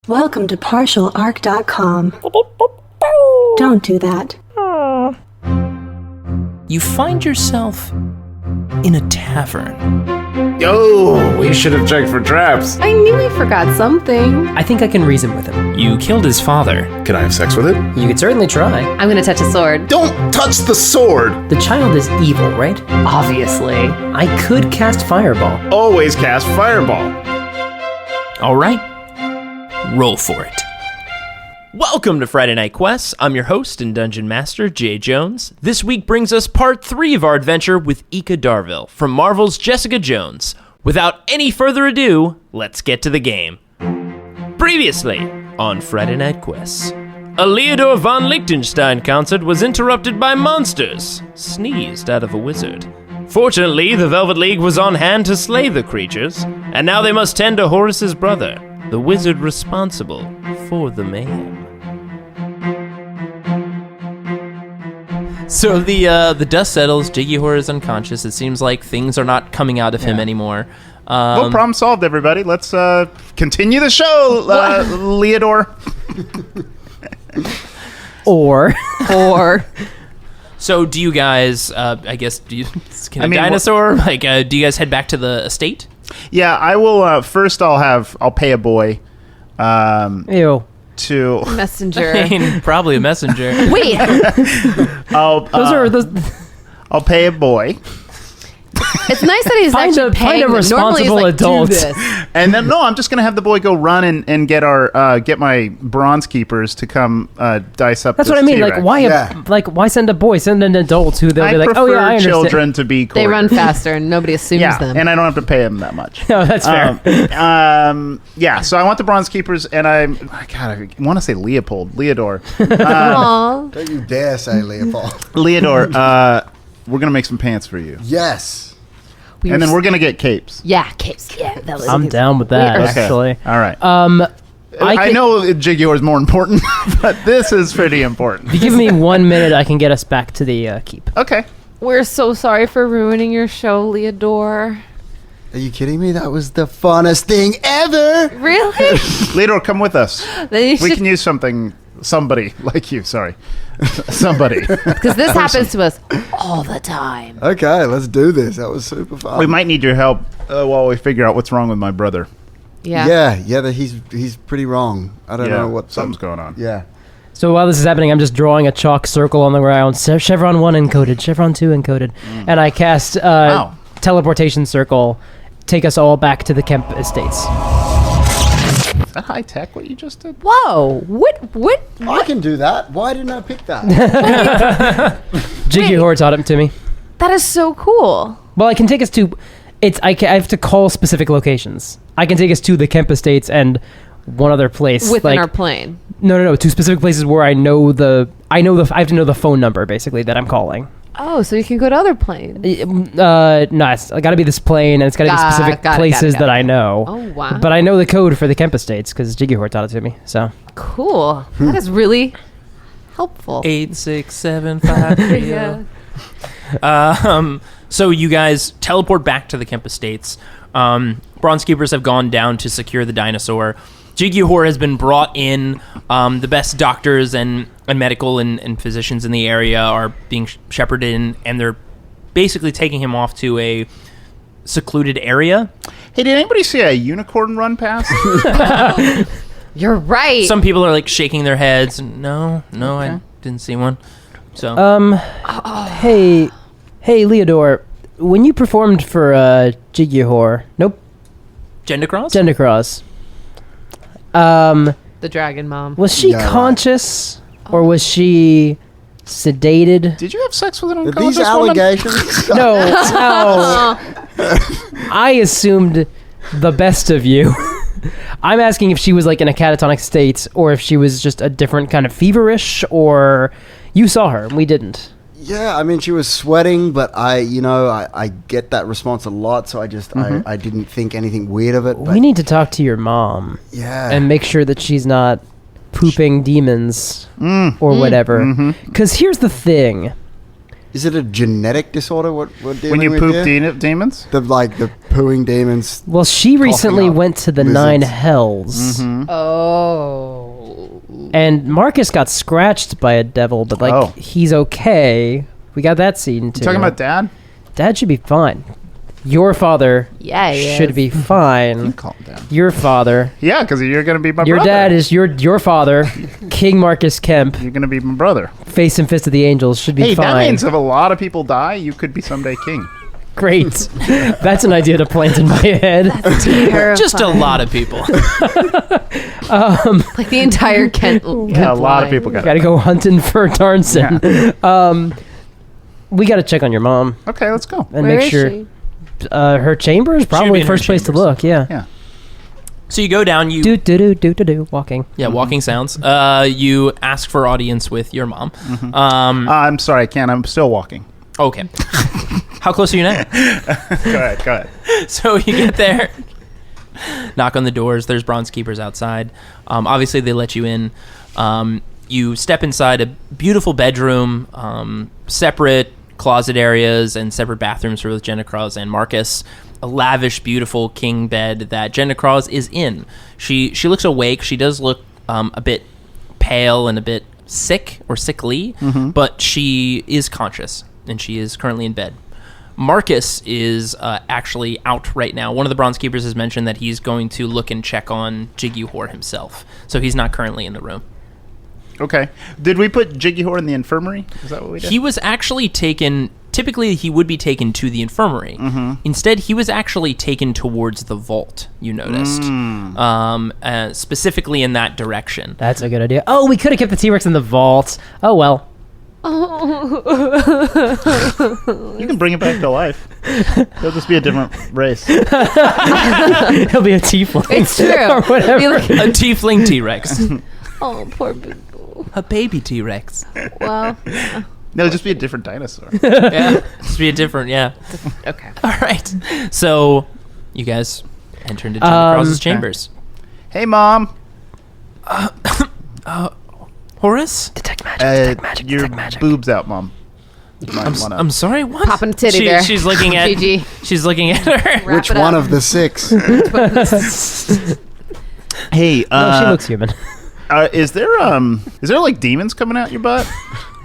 Welcome to partialarc.com. Don't do that. You find yourself in a tavern. Yo, we should have checked for traps. I knew he forgot something. I think I can reason with him. You killed his father. Can I have sex with it? You could certainly try. I'm gonna touch a sword. Don't touch the sword! The child is evil, right? Obviously. I could cast Fireball. Always cast fireball. All right, roll for it. Welcome to Friday Night Quests. I'm your host and Dungeon Master, Jay Jones. This week brings us part 3 of our adventure with Eke Darville from Marvel's Jessica Jones. Without any further ado, let's get to the game. Previously on Friday Night Quests, a Leodore von Lichtenstein concert was interrupted by monsters, sneezed out of a wizard. Fortunately, the Velvet League was on hand to slay the creatures, and now they must tend to Horace's brother, the wizard responsible for the mayhem. So the dust settles, Dickinger is unconscious. It seems like things are not coming out of him anymore. Well, problem solved, everybody. Let's continue the show, Leodore. Or So do you guys, I guess, dinosaur? Do you guys head back to the estate? Yeah, I will. First, I'll pay a boy. Ew. To Messenger. I mean, probably a messenger. Wait. I'll pay a boy. It's nice that he's Find actually a paying. responsible Normally he's like, adult. do this. And then I'm just gonna have the boy go run and get my bronze keepers to come dice up. That's this what I mean. T-Rex. Why send a boy? Send an adult who they'll be like, oh yeah, I understand. children to be. They run faster and nobody assumes them. and I don't have to pay them that much. No, that's fair. So I want the bronze keepers, and I want to say Leodore. Aww. Don't you dare say Leopold. Leodore, we're gonna make some pants for you. Yes. And then we're gonna get capes. Yeah, capes. Yeah, that was I'm down with that, Okay. actually. All right. I know Jiggior is more important, but this is pretty important. If you give me 1 minute, I can get us back to the keep. Okay. We're so sorry for ruining your show, Leodore. Are you kidding me? That was the funnest thing ever. Really? Leodore, come with us. Then you We should, can use somebody like you. Sorry, somebody. because this happens to us all the time. Okay, let's do this. That was super fun. We might need your help while we figure out what's wrong with my brother. Yeah. He's pretty wrong. I don't know what something's going on. Yeah. So while this is happening, I'm just drawing a chalk circle on the ground. Chevron 1 encoded, Chevron 2 encoded. And I cast teleportation circle, take us all back to the Kemp estates. Is that high tech? What you just did? Whoa. What? I can do that. Why didn't I pick that? Jiggy Horde taught it to me. That is so cool. Well, I can take us to... I have to call specific locations. I can take us to the Kemp estates and one other place. Within our plane. No. To specific places where I have to know the phone number, basically, that I'm calling. Oh, so you can go to other planes. No, it's got to be this plane, and it's got to be specific places that I know. Oh, wow. But I know the code for the Kemp estates because Jiggy Horde taught it to me. So Cool. That is really helpful. 86753. So you guys teleport back to the Kemp estates. Bronze Keepers have gone down to secure the dinosaur. Jiggior has been brought in. The best doctors and medical and physicians in the area are being shepherded in, and they're basically taking him off to a secluded area. Hey, did anybody see a unicorn run past? You're right. Some people are like shaking their heads. No, I didn't see one. So, hey, Leodore, when you performed for Jiggior, Gendacross. the dragon mom. Was she conscious or was she sedated? Did you have sex with an Are unconscious these allegations? No. I assumed the best of you. I'm asking if she was like in a catatonic state or if she was just a different kind of feverish, or you saw her and we didn't. Yeah, I mean, she was sweating, but I get that response a lot, so I just, I didn't think anything weird of it. But We need to talk to your mom. Yeah. And make sure that she's not pooping demons or whatever. Because here's the thing. Is it a genetic disorder? What we're dealing When you with poop here? demons? The pooing demons. Well, she recently up went to the lizards. 9 hells. Oh. And Marcus got scratched by a devil, but he's okay. We got that scene too. You talking about Dad? Dad should be fine. Your father Yeah, should be fine. Calm down. Your father. Yeah, because you're going to be my Your brother. dad is your father, King Marcus Kemp, You're going to be my brother. face and fist of the angels, should be Hey, fine. that means if a lot of people die, you could be someday king. Great. That's an idea to plant in my head. Just a lot of people. Like the entire Kent. Yeah, a lot of people got Gotta go hunting for Darnson. We gotta check on your mom Okay, let's go. and Where make is sure. she? Her chamber is be probably in her first place to chambers. look. Yeah. Yeah. So you go down, you Do walking. walking sounds. You ask for audience with your mom. I'm sorry, I can't. I'm still walking. Okay. How close are you now? Go ahead. So you get there, knock on the doors. There's bronze keepers outside. Obviously, they let you in. You step inside a beautiful bedroom, separate closet areas and separate bathrooms for both Jenna Cross and Marcus. A lavish, beautiful king bed that Jenna Cross is in. She looks awake. She does look a bit pale and a bit sick or sickly, but she is conscious and she is currently in bed. Marcus is actually out right now. One of the bronze keepers has mentioned that he's going to look and check on Jiggy Whore himself, so he's not currently in the room. Okay. Did we put Jiggy Whore in the infirmary? Is that what we did? He was actually taken. Typically, he would be taken to the infirmary. Instead, he was actually taken towards the vault. You noticed, specifically in that direction. That's a good idea. Oh, we could have kept the T-Rex in the vault. Oh well. You can bring it back to life. It'll just be a different race. He'll be a tiefling. It's true. or whatever. Be like, A tiefling T-Rex. oh, poor people. A baby T-Rex. Well, No, it'll just be a different dinosaur. Yeah, just be a different. Yeah. okay. All right. So, you guys enter into Jenna Cross's chambers. Hey, Mom. Horace, Detect magic. Your boobs out, Mom. You might wanna- I'm sorry. What? Popping a titty there. She's looking at. GG. She's looking at her. Wrap Which it one up. of the 6? Hey, No, she looks human. is there like demons coming out your butt?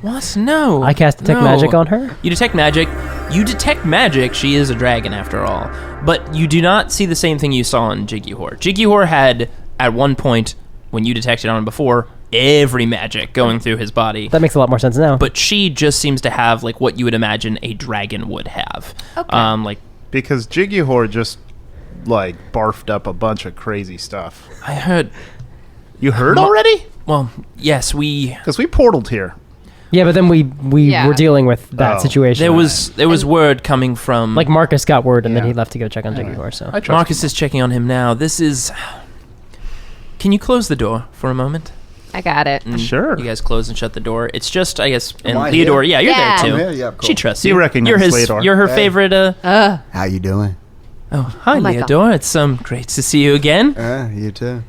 What? No. I cast detect No. magic on her. You detect magic. You detect magic. She is a dragon after all. But you do not see the same thing you saw in Jiggy Whore. Jiggy Whore had, at one point, when you detected on him before, every magic going through his body. That makes a lot more sense now. But she just seems to have like what you would imagine a dragon would have. Okay. Like Because Jiggy Whore just like barfed up a bunch of crazy stuff. I heard. You heard already? Well, yes, we. Because we portaled here. yeah, but then we Yeah. were dealing with that Oh. situation. There was word coming from like Marcus got word, and then Yeah. he left to go check on Jiggy Whore. So I trust Marcus is checking on him now. This is. Can you close the door for a moment? I got it. And Sure. You guys close and shut the door. It's just, I guess, and I Leodore. here? Yeah, you're Yeah. there too. I'm here? Yeah, cool. She trusts You you. recognize you're his. Leodore. You're her Hey. favorite. How you doing? Oh, hi, Oh my Leodore. It's great to see you again. You too.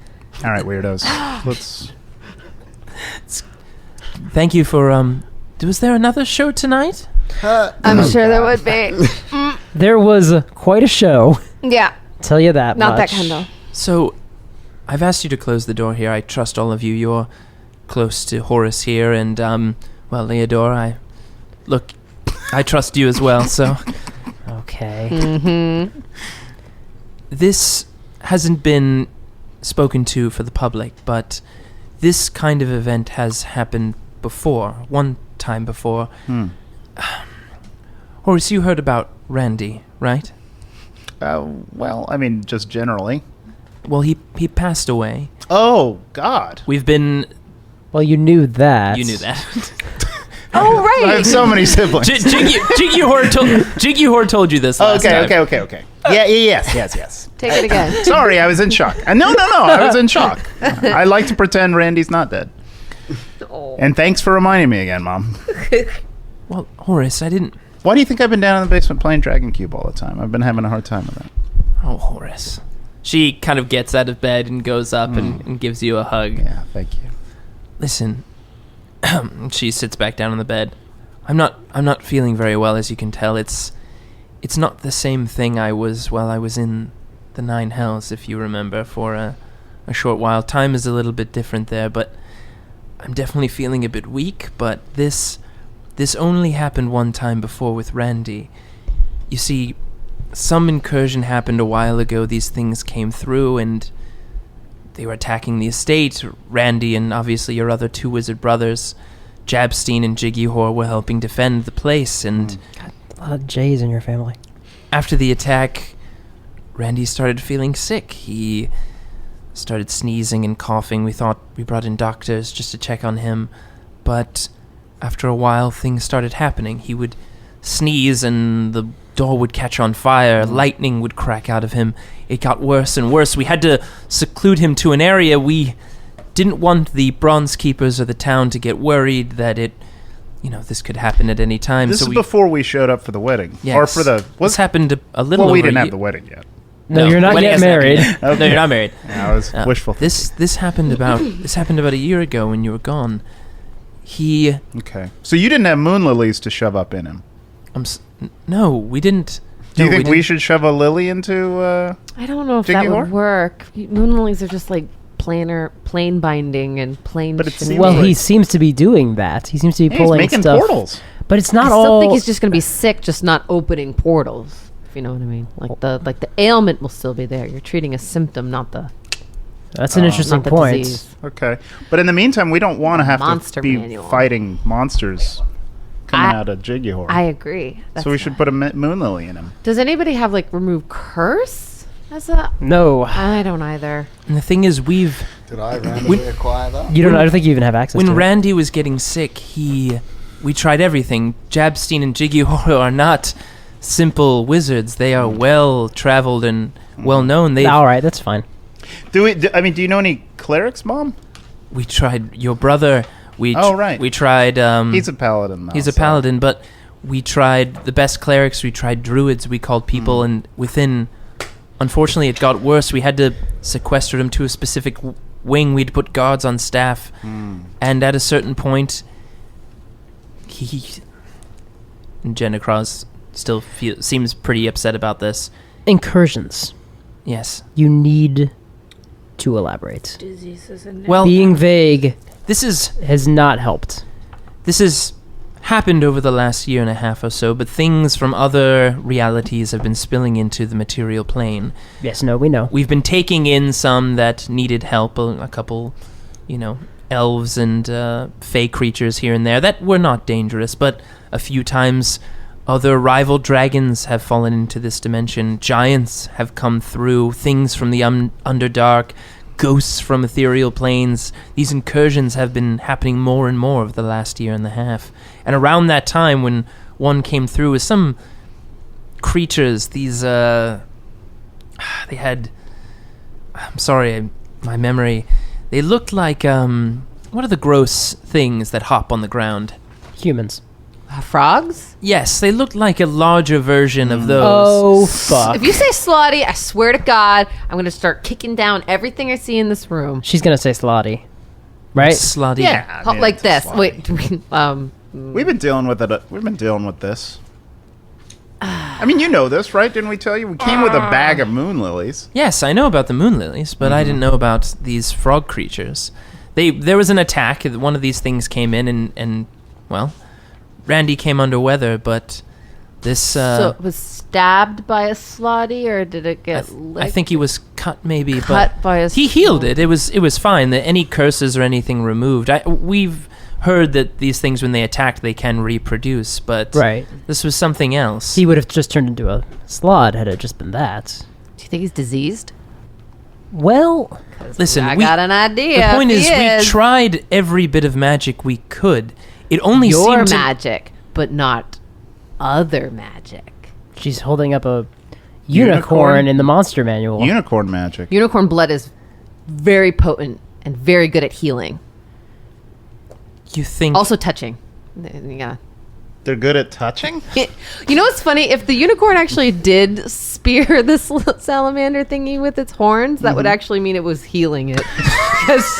All right, weirdos. Let's. Thank you for. Was there another show tonight? I'm sure there would be. there was quite a show. Yeah. Tell you that. Not much. that kind though. So, I've asked you to close the door here. I trust all of you. You're close to Horace here, and well, Leodore, I trust you as well. So, Okay. this hasn't been spoken to for the public, but this kind of event has happened before. One time before. Horace, you heard about Randy, right? Well, I mean, just generally. Well, he passed away. Oh God! We've been. Well, you knew that. You knew that. Oh, I right. have so many siblings. Jiggy Horde told you this last time. Okay. Yeah, yes. Take it again. Sorry, I was in shock. No, I was in shock. I like to pretend Randy's not dead. Oh. And thanks for reminding me again, Mom. Well, Horace, I didn't. Why do you think I've been down in the basement playing Dragon Cube all the time? I've been having a hard time with that. Oh, Horace. She kind of gets out of bed and goes up and gives you a hug. Yeah, thank you. Listen, she sits back down on the bed. I'm not feeling very well, as you can tell. It's not the same thing I was while I was in the Nine Hells, if you remember, for a short while. Time is a little bit different there, but I'm definitely feeling a bit weak, but this only happened one time before with Randy. You see, some incursion happened a while ago. These things came through, and they were attacking the estate. Randy and obviously your other two wizard brothers, Jabstein and Jiggihor, were helping defend the place, and A lot of J's in your family. after the attack, Randy started feeling sick. He started sneezing and coughing. We thought we brought in doctors just to check on him, but after a while, things started happening. He would sneeze and the door would catch on fire. Lightning would crack out of him. It got worse and worse. We had to seclude him to an area. We didn't want the bronze keepers or the town to get worried that this could happen at any time. This so is we, before we showed up for the wedding. yes. Or for the... This happened a little Well, we over didn't a have ye- the wedding yet. No, you're not wedding yet hasn't married. happened yet. No, you're not married. Yeah, I was wishful thinking. This happened about a year ago when you were gone. He... Okay. So you didn't have moon lilies to shove up in him. No, we didn't. Do you No, think we should shove a lily into... I don't know if Jiggy that Whore? would work. Moon lilies are just like plain binding and plain. But it shit. seems Well, he like- seems to be doing that. He seems to be Hey, he's pulling making stuff. portals. But it's I not still all. think he's just going to be sick, just not opening portals. If you know what I mean. Like the ailment will still be there. You're treating a symptom, not the That's an interesting not the point. disease. Okay. But in the meantime, we don't want to have Monster to be manual. fighting monsters coming I- out of Jiggihor. I agree. So we should put a moon lily in him. Does anybody have like remove curse as a? No, I don't either. And the thing is, Did I randomly acquire that? you don't. I don't think you even have access when to it. Randy was getting sick, we tried everything. Jabstein and Jiggihor are not simple wizards. They are well-traveled and well-known. They All right, that's fine. Do you know any clerics, Mom? We tried your brother. Right. We tried. He's a paladin now. He's a so- paladin, but we tried the best clerics. We tried druids. We called people, and unfortunately, it got worse. We had to sequester him to a specific wing. We'd put guards on staff, and at a certain point, and Jennicross still seems pretty upset about this. Incursions. Yes. You need to elaborate. Well, Being vague this has not helped. has happened over the last year and a half or so, but things from other realities have been spilling into the material plane. Yes, no, we know. We've been taking in some that needed help, a couple, elves and fey creatures here and there that were not dangerous, but a few times other rival dragons have fallen into this dimension. Giants have come through, things from the Underdark, ghosts from ethereal planes. These incursions have been happening more and more over the last year and a half. And around that time when one came through with some creatures, these they had, I'm sorry, my memory, they looked like what are the gross things that hop on the ground? Humans. Frogs? Yes, they looked like a larger version of those. Oh, fuck. If you say slotty, I swear to God, I'm going to start kicking down everything I see in this room. She's going to say slotty. Right? Slutty. Yeah, I mean, like it's this. slotty. Wait, We've been dealing with it. We've been dealing with this. I mean, you know this, right? Didn't we tell you? We came with a bag of moon lilies. Yes, I know about the moon lilies, but I didn't know about these frog creatures. There was an attack. One of these things came in, and well, Randy came under weather, but this... so it was stabbed by a slotty, or did it get I think he was cut, maybe, cut but by a he healed it. It was fine. Any curses or anything removed. We've heard that these things, when they attack, they can reproduce, but Right. this was something else. He would have just turned into a slod had it just been that. Do you think he's diseased? Well, Listen, I got an idea. the point if is, he we tried every bit of magic we could. It only your seemed to... magic, but not other magic. she's holding up a Unicorn? unicorn in the monster manual. Unicorn magic. Unicorn blood is very potent and very good at healing. You think... Also touching. Yeah. They're good at touching? You know what's funny? If the unicorn actually did spear this little salamander thingy with its horns, that would actually mean it was healing it.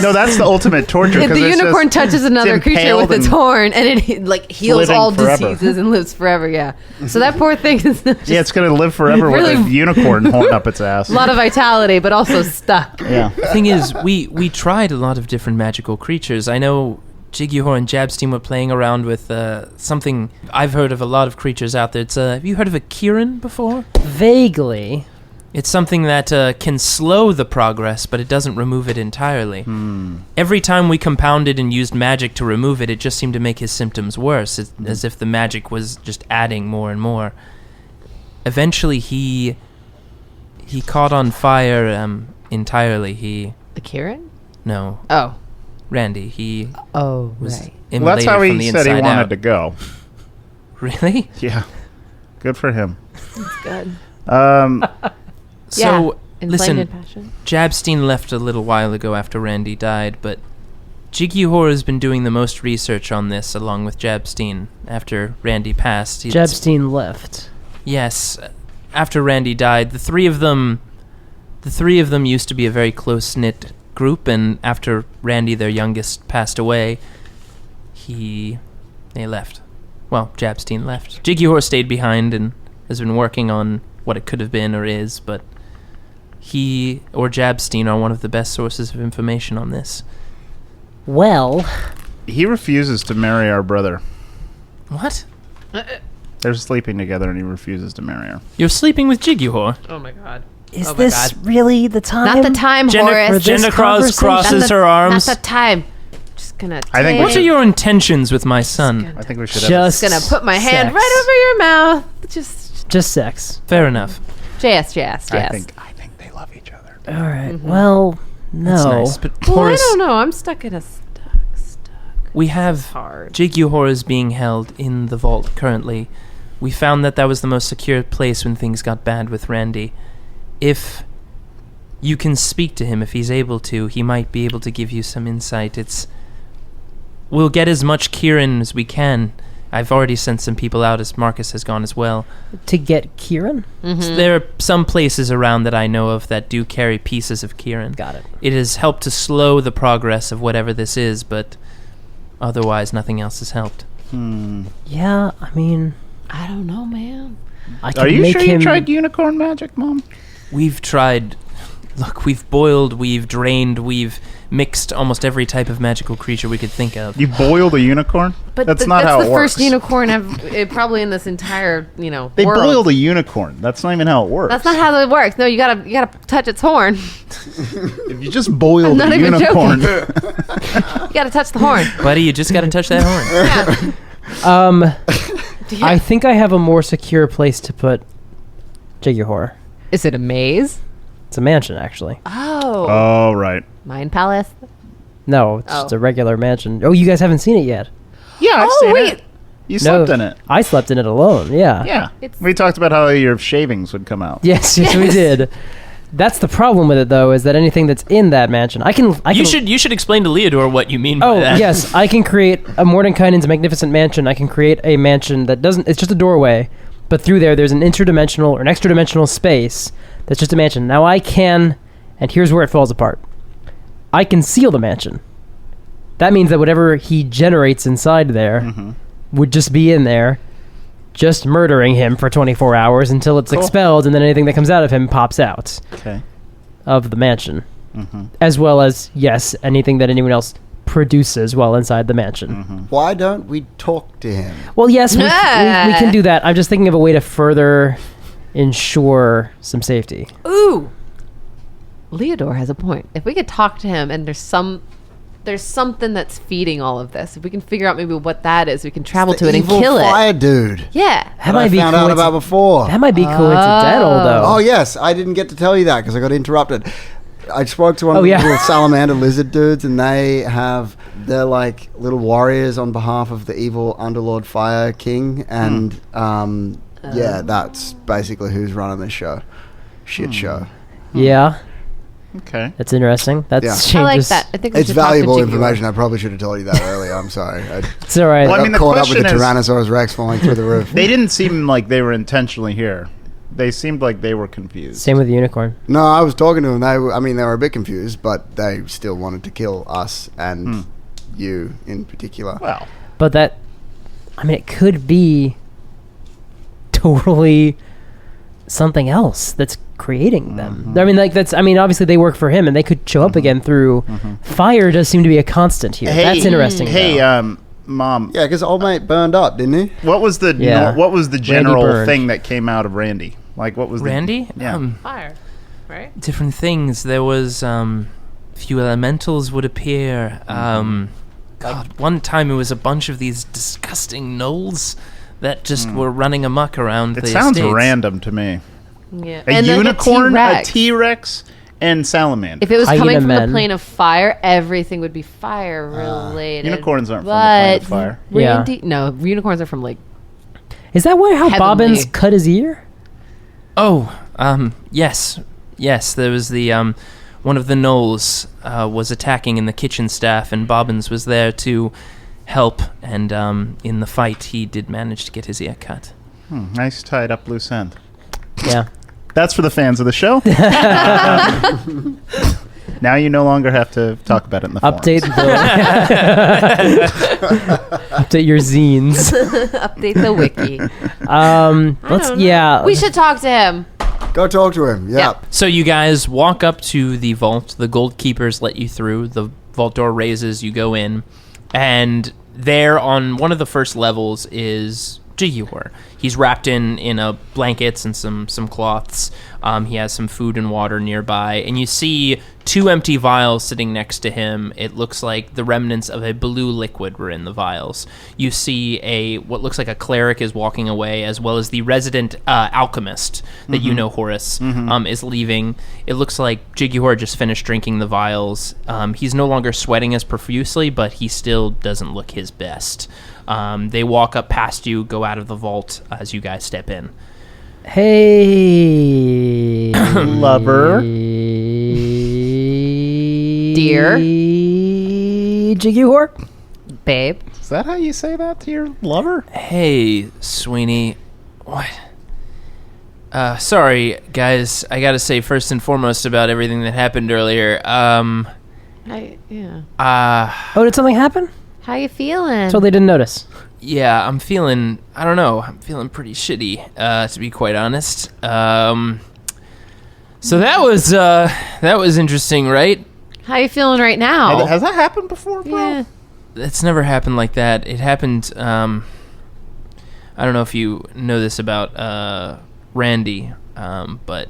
No, that's the ultimate torture. If the unicorn touches another creature with its horn and it like heals living all forever. diseases and lives forever, yeah. So that poor thing is just Yeah, it's going to live forever Really- with a unicorn horn up its ass. a lot of vitality, but also stuck. Yeah. The thing is, we tried a lot of different magical creatures. I know Jiggyhor and Jabstein were playing around with something. I've heard of a lot of creatures out there. It's have you heard of a Kieran before? Vaguely. It's something that can slow the progress, but it doesn't remove it entirely. Every time we compounded and used magic to remove it, it just seemed to make his symptoms worse, as if the magic was just adding more and more. Eventually, he caught on fire entirely. The Kieran? No, Oh. Randy. He Oh, was right. Well, that's immolated how from he the said he inside wanted out. to go. Really? Yeah. Good for him. Good. So, Inflamed listen, in passion. Jabstein left a little while ago after Randy died, but Jiggyhor has been doing the most research on this along with Jabstein after Randy passed. Jabstein left. Yes, after Randy died, the three of them used to be a very close-knit group, and after Randy, their youngest, passed away, they left. Well, Jabstein left. Jiggyhor stayed behind and has been working on what it could have been or is, but he or Jabstein are one of the best sources of information on this. Well, He refuses to marry our brother. What? They're sleeping together and he refuses to marry her. You're sleeping with Jiggyhor? Oh my god. is Oh my this God. really the time? Not the time, Horace. Jenna crosses Not her arms. Not the time. Just gonna. I think What are your intentions with my son? I think we should have Just Gonna put my hand sex. right over your mouth. Just sex. Fair enough. yes. I think they love each other. All right. Well, no. That's nice. But Well, Horace, I don't know. I'm stuck in a stuck. we have Hard. Jiggyhor is being held in the vault currently. We found that was the most secure place when things got bad with Randy. If you can speak to him, if he's able to, he might be able to give you some insight. We'll get as much Kieran as we can. I've already sent some people out, as Marcus has gone as well. To get Kieran? Mm-hmm. There are some places around that I know of that do carry pieces of Kieran. Got it. It has helped to slow the progress of whatever this is, but otherwise nothing else has helped. Yeah, I mean, I don't know, man. I can Are you make sure him. you tried unicorn magic, Mom? We've tried... Look, we've boiled, we've drained, we've mixed almost every type of magical creature we could think of. You boiled a unicorn? But that's not how that's it the works. first unicorn probably in this entire They world. boiled a unicorn. That's not even how it works. That's not how it works. No, you gotta touch its horn. If you just boiled I'm not a even unicorn, You gotta touch the horn. Buddy, you just gotta touch that horn. I think I have a more secure place to put Jiggyhor. Is it a maze? It's a mansion, actually. Oh, oh right. Mind Palace. No, it's just a regular mansion. Oh, you guys haven't seen it yet? Yeah, I've Oh, seen wait. it. You slept in it. I slept in it alone. Yeah. Yeah. It's- We talked about how your shavings would come out. Yes, we did. That's the problem with it, though, is that anything that's in that mansion, I can. You should explain to Leodore what you mean by Oh that. yes, I can create a Mordenkainen's magnificent mansion. I can create a mansion that doesn't. It's just a doorway, but through there's an interdimensional or an extra dimensional space that's just a mansion. Now I can, and here's where it falls apart. I can seal the mansion. That means that whatever he generates inside there would just be in there, just murdering him for 24 hours until it's expelled, and then anything that comes out of him pops out Okay. of the mansion. As well as, yes, anything that anyone else produces while inside the mansion. Why don't we talk to him? Well, yes, we can do that. I'm just thinking of a way to further ensure some safety. Ooh. Leodore has a point. If we could talk to him and there's something that's feeding all of this. If we can figure out maybe what that is, we can travel to it and Evil kill fire it. dude. Yeah. That That I found out about before. That might be coincidental, though. Oh yes, I didn't get to tell you that because I got interrupted. I spoke to one of the yeah. little salamander lizard dudes, and they're like little warriors on behalf of the evil Underlord Fire King, and yeah, that's basically who's running the show. Shit show. Yeah. Okay. That's interesting. That's Yeah. I like changes. that. I think we It's should talk to valuable Jiggy. information. I probably should have told you that earlier. I'm sorry. It's all right. Well, I I mean, got the caught up with the question is- Tyrannosaurus Rex falling through the roof. They didn't seem like they were intentionally here. They seemed like they were confused. Same with the unicorn. No, I was talking to them. They were a bit confused, but they still wanted to kill us and you in particular. Well, But that, I mean, it could be totally something else that's creating them. I mean, obviously they work for him, and they could show up again through fire. Does seem to be a constant here. That's interesting. Hey, though. Mom. Yeah, because old mate burned up, didn't he? What was the Yeah. what was the general burned. thing that came out of Randy? Like, what was Randy? Yeah. Fire, right? Different things. There was few elementals would appear. God, one time it was a bunch of these disgusting gnolls that just were running amok around It the sounds estates. random to me. Yeah. A And like unicorn, a T-Rex. T-Rex, and salamander. If it was Hyena coming from men. the plane of fire, everything would be fire related. Unicorns aren't from the plane of But fire. Yeah. Randy, no, unicorns are from like Is that how Heavenly. Bobbins cut his ear? Oh, yes. There was the one of the gnolls was attacking in the kitchen staff, and Bobbins was there to help. And in the fight, he did manage to get his ear cut. Nice tied up loose end. Yeah. That's for the fans of the show. Now you no longer have to talk about it in the Update forums. update your zines. update the wiki. Yeah. We should talk to him. Go talk to him. Yeah. So you guys walk up to the vault. The gold keepers let you through. The vault door raises. You go in, and there on one of the first levels is Jiggy. He's wrapped in blankets and some cloths. He has some food and water nearby, and you see 2 empty vials sitting next to him. It looks like the remnants of a blue liquid were in the vials. You see what looks like a cleric is walking away, as well as the resident alchemist that you know, Horace, is leaving. It looks like Jiggy just finished drinking the vials. He's no longer sweating as profusely, but he still doesn't look his best. They walk up past you, go out of the vault as you guys step in. Hey, Lover. Dear. Jiggy whore. Babe. Is that how you say that to your lover? Hey, Sweeney. What? Sorry, guys. I gotta say first and foremost about everything that happened earlier. Yeah. Oh, did something happen? How you feeling? Totally didn't notice. Yeah, I'm feeling pretty shitty, to be quite honest. So that was interesting, right? How you feeling right now? Has that happened before, bro? Yeah. That's never happened like that. It happened, I don't know if you know this about, Randy, but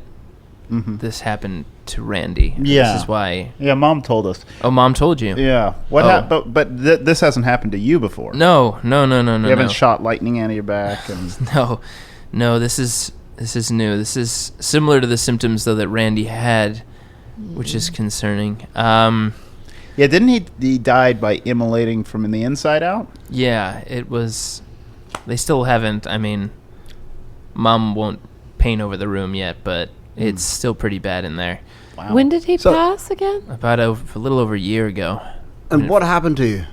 this happened to Randy. Yeah. This is why. Yeah, Mom told us. Oh, Mom told you? Yeah. What Oh. happened? But this hasn't happened to you before. No. You haven't No. shot lightning out of your back and No, this is new. This is similar to the symptoms though that Randy had, which is concerning. yeah, didn't he died by immolating from the inside out? Yeah, it was. They still haven't. I mean, Mom won't paint over the room yet, but it's still pretty bad in there. Wow. When did he So- pass again? About a little over a year ago. And what happened to you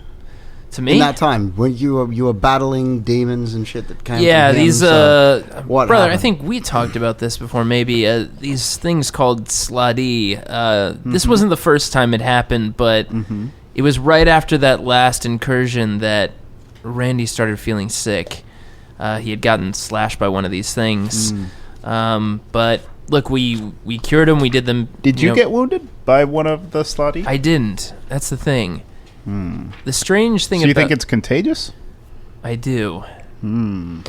To me? in that time when you were battling demons and shit that came? Yeah, from him, these what brother, I happened? think we talked about this before maybe, these things called sladi. This wasn't the first time it happened, but it was right after that last incursion that Randy started feeling sick. He had gotten slashed by one of these things. But look, we cured him. We did them. Did you know- get wounded by one of the slotty? I didn't. That's the thing. The strange thing So you about think it's contagious? I do.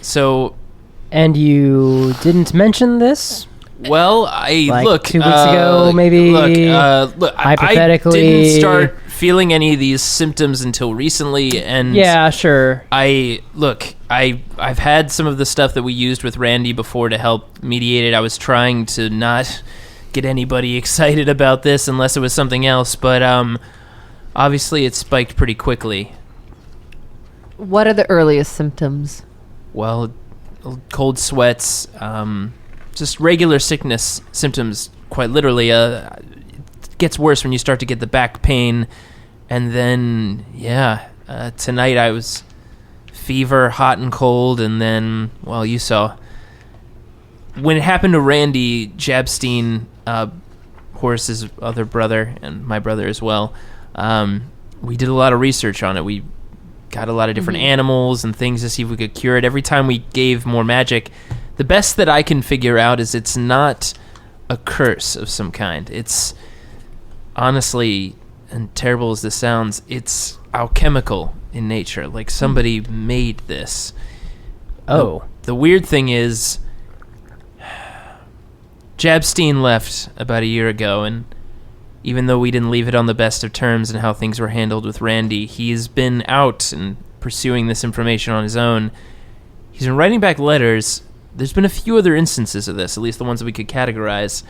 So, And you didn't mention this? well, I Like look 2 weeks ago, maybe? Look. Hypothetically- I didn't start feeling any of these symptoms until recently, and Yeah, sure. I've had some of the stuff that we used with Randy before to help mediate it. I was trying to not get anybody excited about this unless it was something else, but obviously it spiked pretty quickly. What are the earliest symptoms? Well, cold sweats, just regular sickness symptoms, quite literally. gets worse when you start to get the back pain. And then, tonight I was fever, hot and cold, and then, well, you saw. When it happened to Randy Jabstein, Horace's other brother, and my brother as well, we did a lot of research on it. We got a lot of different animals and things to see if we could cure it. Every time we gave more magic, the best that I can figure out is it's not a curse of some kind. It's honestly, and terrible as this sounds, it's alchemical in nature. Like somebody made this. Oh. The weird thing is, Jabstein left about a year ago, and even though we didn't leave it on the best of terms and how things were handled with Randy, he's been out and pursuing this information on his own. He's been writing back letters. There's been a few other instances of this, at least the ones that we could categorize.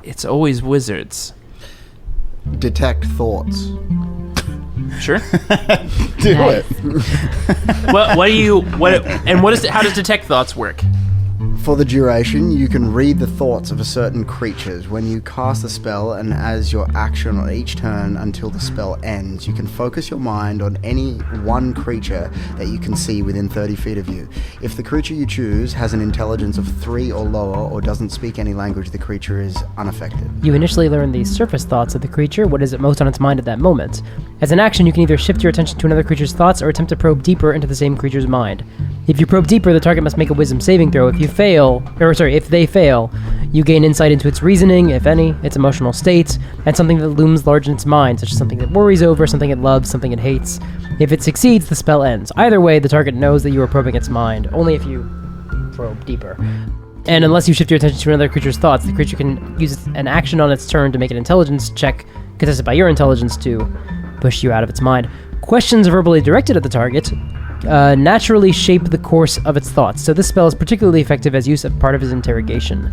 It's always wizards. Detect thoughts. Sure. Do it. How does detect thoughts work? For the duration, you can read the thoughts of a certain creatures. When you cast the spell, and as your action on each turn until the spell ends, you can focus your mind on any one creature that you can see within 30 feet of you. If the creature you choose has an intelligence of 3 or lower, or doesn't speak any language, the creature is unaffected. You initially learn the surface thoughts of the creature, what is it most on its mind at that moment. As an action, you can either shift your attention to another creature's thoughts or attempt to probe deeper into the same creature's mind. If you probe deeper, the target must make a wisdom saving throw. If they fail, you gain insight into its reasoning, if any, its emotional states, and something that looms large in its mind, such as something that worries over, something it loves, something it hates. If it succeeds, the spell ends. Either way, the target knows that you are probing its mind, only if you probe deeper. And unless you shift your attention to another creature's thoughts, the creature can use an action on its turn to make an intelligence check, contested by your intelligence, to push you out of its mind. Questions verbally directed at the target naturally shape the course of its thoughts, so this spell is particularly effective as use of part of his interrogation.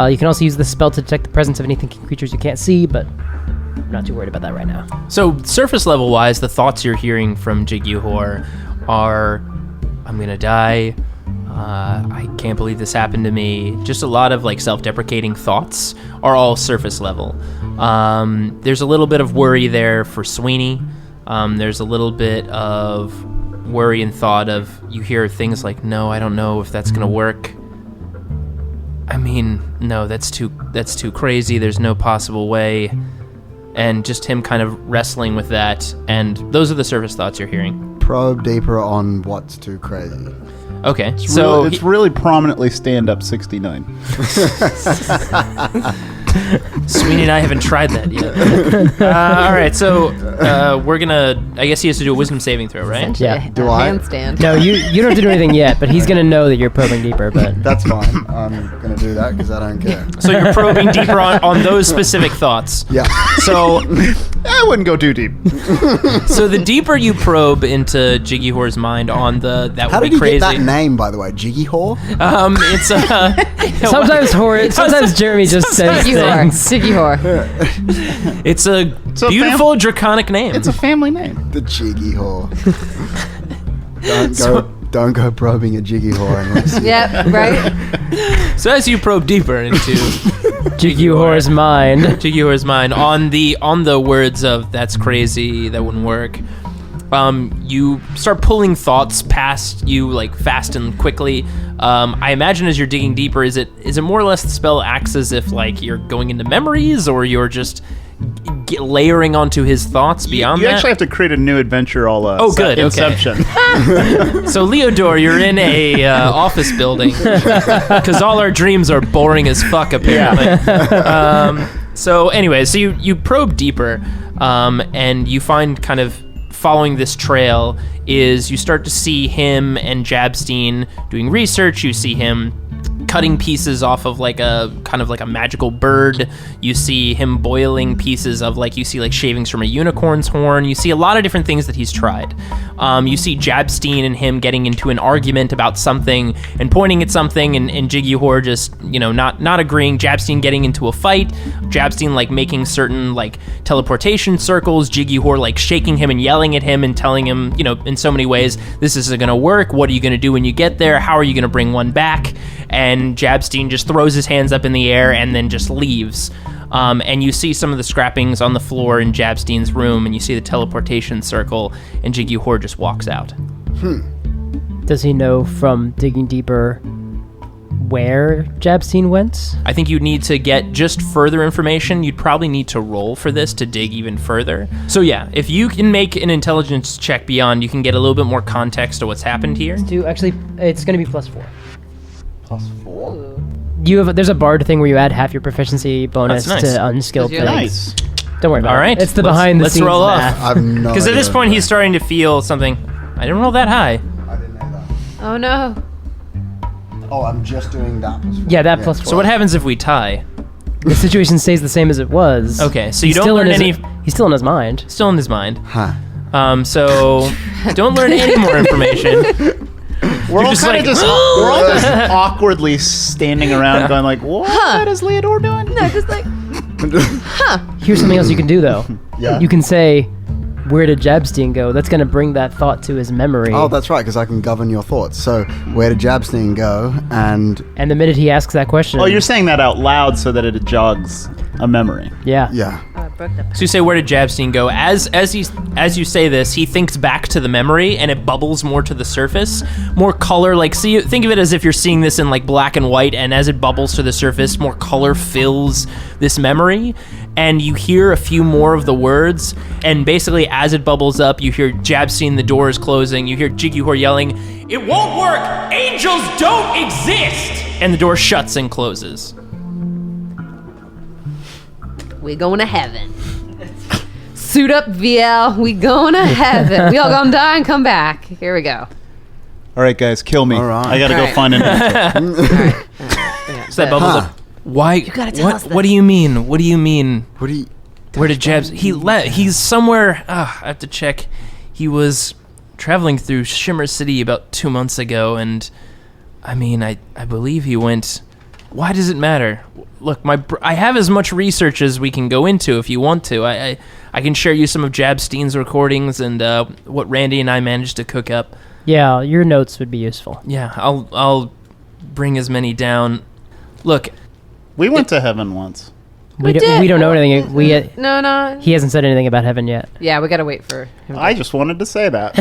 You can also use this spell to detect the presence of any thinking creatures you can't see, but I'm not too worried about that right now. So, surface level wise, the thoughts you're hearing from Jiggy-Hor are, I'm gonna die, I can't believe this happened to me. Just a lot of like self-deprecating thoughts are all surface level. There's a little bit of worry there for Sweeney. There's a little bit of worry and thought of, you hear things like, no, I don't know if that's gonna work. I mean, no, that's too crazy, there's no possible way. And just him kind of wrestling with that, and those are the surface thoughts you're hearing. Probe deeper on what's too crazy. Okay, It's really prominently stand-up 69. Sweeney and I haven't tried that yet. All right, so we're gonna. I guess he has to do a wisdom saving throw, right? Essentially Yeah. a Do I? handstand. No, you don't have to do anything yet, but he's gonna know that you're probing deeper, but... That's fine. I'm going to do that because I don't care. So you're probing deeper on those specific thoughts. Yeah. So I wouldn't go too deep. So the deeper you probe into Jiggy-Hor's mind on that How would did be you crazy. get that name, by the way? Jiggy Whore? It's Sometimes Jeremy just says things. Jiggy-Hor. it's a beautiful draconic name. It's a family name. The Jiggy Whore. Don't go probing a Jiggy Whore unless you... Yep, right? So as you probe deeper into Jiggy-Hor's mind. Jiggy-Hor's mind on the words of "that's crazy, that wouldn't work," you start pulling thoughts past you like fast and quickly. I imagine as you're digging deeper, is it more or less the spell acts as if like you're going into memories, or you're just layering onto his thoughts beyond you that? You actually have to create a new adventure all good, okay. Inception. So Leodore, you're in a office building because all our dreams are boring as fuck apparently. So anyway, so you probe deeper and you find kind of following this trail is you start to see him and Jabstein doing research. You see him cutting pieces off of like a kind of like a magical bird. You see him boiling pieces of like, you see like shavings from a unicorn's horn. You see a lot of different things that he's tried. You see Jabstein and him getting into an argument about something and pointing at something, and Jiggy-Hor just, not agreeing. Jabstein getting into a fight. Jabstein like making certain like teleportation circles. Jiggy-Hor like shaking him and yelling at him and telling him, in so many ways, this isn't gonna work. What are you gonna do when you get there? How are you gonna bring one back? And Jabstein just throws his hands up in the air and then just leaves. And you see some of the scrappings on the floor in Jabstein's room, and you see the teleportation circle, and Jiggy Hor just walks out. Does he know from digging deeper where Jabstein went? I think you'd need to get just further information. You'd probably need to roll for this to dig even further. So yeah, if you can make an intelligence check beyond, you can get a little bit more context to what's happened here. Actually, it's going to be +4. +4? There's a bard thing where you add half your proficiency bonus That's nice. to unskilled things. Nice. Don't worry about All right, it. It's the behind the let's scenes roll off. math. I have no Because at this idea. point, he's starting to feel something. I didn't roll that high. I didn't know that. Oh no. Oh, I'm just doing that +4. Yeah, that +4. So what happens if we tie? The situation stays the same as it was. Okay, so you He's don't still learn in any. He's still in his mind. Still in his mind. Huh. So don't learn any more information. We're all just kind like, of we're all just awkwardly standing around going like, what is Leodore doing? No, just like Here's something else you can do, though. Yeah. You can say, where did Jabstein go? That's going to bring that thought to his memory. Oh, that's right, because I can govern your thoughts. So, where did Jabstein go? And And the minute he asks that question... Oh, you're saying that out loud so that it jogs a memory. Yeah. yeah, So you say, where did Jabstein go? As you say this, he thinks back to the memory, and it bubbles more to the surface, more color. Like, think of it as if you're seeing this in like black and white, and as it bubbles to the surface, more color fills this memory, and you hear a few more of the words. And basically, as it bubbles up, you hear Jabstein, the door is closing. You hear Jiggy Hor yelling, "It won't work! Angels don't exist!" And the door shuts and closes. we going to heaven. Suit up, VL. We going to heaven. We all gonna die and come back. Here we go. All right, guys, kill me. All right. I gotta All go right. find an answer. So that bubbles up. Why? You gotta tell us What do you mean? What do you mean? what do you... Where did Jabs? He's somewhere. I have to check. He was traveling through Shimmer City about 2 months ago, and I mean, I believe he went. Why does it matter? Look, I have as much research as we can go into if you want to. I can share you some of Jabstein's recordings and what Randy and I managed to cook up. Yeah, your notes would be useful. Yeah, I'll bring as many down. Look, We went to heaven once. We did. don't know anything. No. He hasn't said anything about heaven yet. Yeah, we gotta wait for him. I just wanted to say that.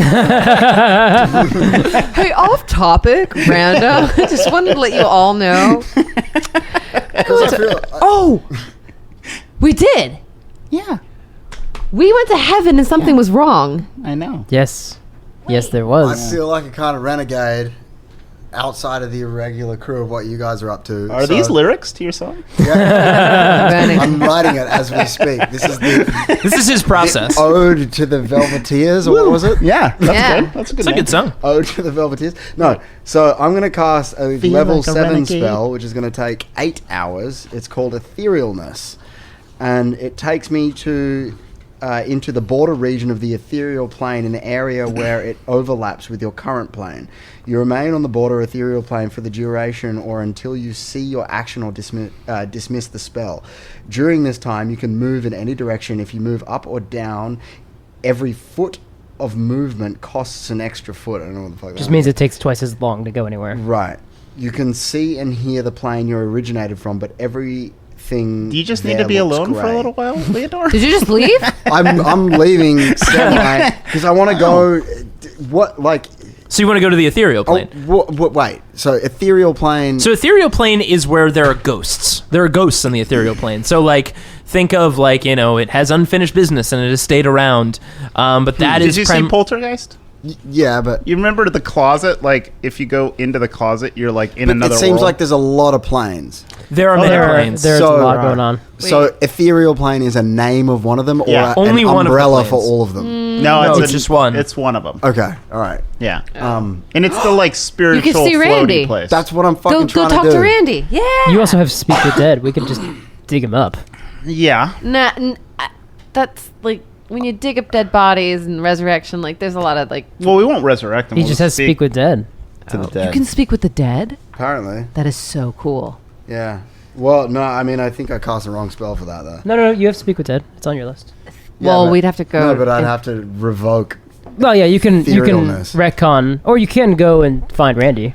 Hey, off topic, random. Just wanted to let you all know. Oh, we did. Yeah, We went to heaven and something was wrong. I know. Yes. Yes, there I was. feel like a kind of renegade outside of the irregular crew of what you guys are up to. Are these lyrics to your song? Yeah, I'm writing it as we speak. This is the this is his process. Ode to the Velveteers, or what was it? Yeah, that's Yeah. good. That's a good It's a name. good song. Ode to the Velveteers. No, so I'm going to cast a Feel level like a 7 renegade. spell, which is going to take 8 hours. It's called Etherealness. And it takes me to into the border region of the ethereal plane, in the area where it overlaps with your current plane. You remain on the border ethereal plane for the duration or until you see your action or dismiss the spell. During this time, you can move in any direction. If you move up or down, every foot of movement costs an extra foot. I don't know what the fuck Just that means it takes twice as long to go anywhere. Right. You can see and hear the plane you originated from, but everything. Do you just need there to be looks alone for a grey. little while, Leodore? Did you just leave? I'm leaving because I want to go. What like? So you want to go to the ethereal plane? Wait. So ethereal plane. So ethereal plane is where there are ghosts. There are ghosts on the ethereal plane. So like, think of like, it has unfinished business and it has stayed around. But that is Did you see Poltergeist? Yeah, but You remember the closet? Like, if you go into the closet, you're like in another it seems world. like there's a lot of planes. there are many planes. There's So- a lot going on. So ethereal plane is a name of one of them, Yeah. or Only an one of the umbrella planes. for all of them. no, it's just one. It's one of them. Okay, all right. Yeah. And it's the like spiritual You can see floaty Randy. place. That's what I'm Go fucking trying talk to do. to Randy. Yeah. You also have Speak the Dead. We could just dig him up. yeah. That's like when you dig up dead bodies and resurrection. Like, there's a lot of like. Well, we won't resurrect them. He We'll just has Speak with Dead. to the dead. You can speak with the dead. Apparently, That is so cool. yeah. Well, no, I mean, I think I cast the wrong spell for that, though. No, you have Speak with Dead. It's on your list. Well, but- we'd have to go. No, but I'd have to revoke. Well, yeah, you can Etherealness. retcon, or you can go and find Randy.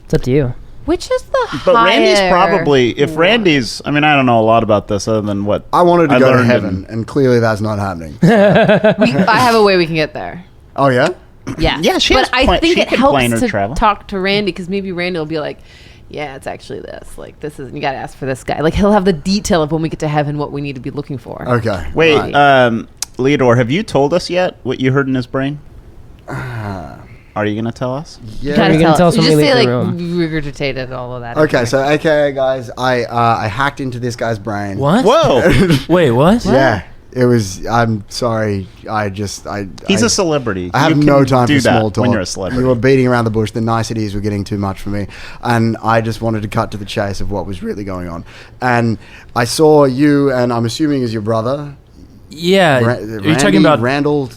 It's up to you. Which is the But higher Randy's probably, if one? Randy's, I mean, I don't know a lot about this other than what I wanted to go to learned heaven, and clearly that's not happening. I have a way we can get there. Oh, yeah? Yeah. Yeah, she has But I pla- think she it can helps plan her to travel. talk to Randy because maybe Randy will be like, yeah, it's actually this. Like, this is, you got to ask for this guy. Like, he'll have the detail of when we get to heaven, what we need to be looking for. Okay. Wait, right. Leodore, have you told us yet what you heard in his brain? Are you going to tell us? You Yeah. gotta You're gonna tell us you when just we say, leave like, the regurgitated all of that. Okay, so AKA guys, I hacked into this guy's brain. What? Whoa! Wait, what? Yeah, it was. I'm sorry. He's a celebrity. I have You no can time do for small that talk. when you're a celebrity. You were beating around the bush. The niceties were getting too much for me, and I just wanted to cut to the chase of what was really going on. And I saw you, and I'm assuming is your brother. Yeah. Are you talking about Randall?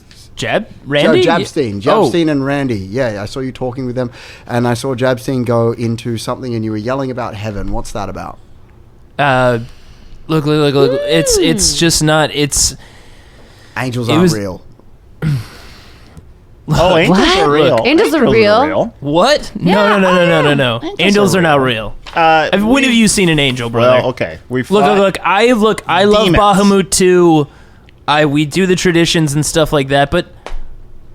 Randy? Jabstein. Oh. Jabstein and Randy. Yeah, I saw you talking with them, and I saw Jabstein go into something, and you were yelling about heaven. What's that about? Look. It's just not. It's. Angels It aren't was- real. Oh, angels are real. What? Angels are real? What? No. Angels are not real. When have you seen an angel, brother? Well, okay. We Look. I love demons. Bahamut too. We do the traditions and stuff like that, but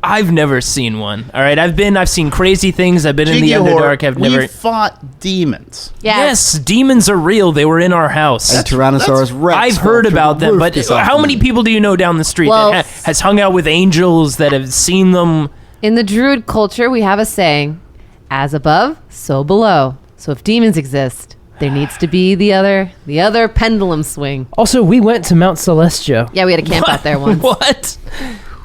I've never seen one. All right, I've seen crazy things. I've been in the Underdark. I've never. We fought demons. Yes, demons are real. They were in our house. A Tyrannosaurus Rex. I've fell heard through about the them, roof but this how afternoon. many people do you know down the street Well, that has hung out with angels that have seen them? In the druid culture, we have a saying, as above, so below. So if demons exist, there needs to be the other pendulum swing. Also, we went to Mount Celestia. Yeah, we had a camp out there once. What?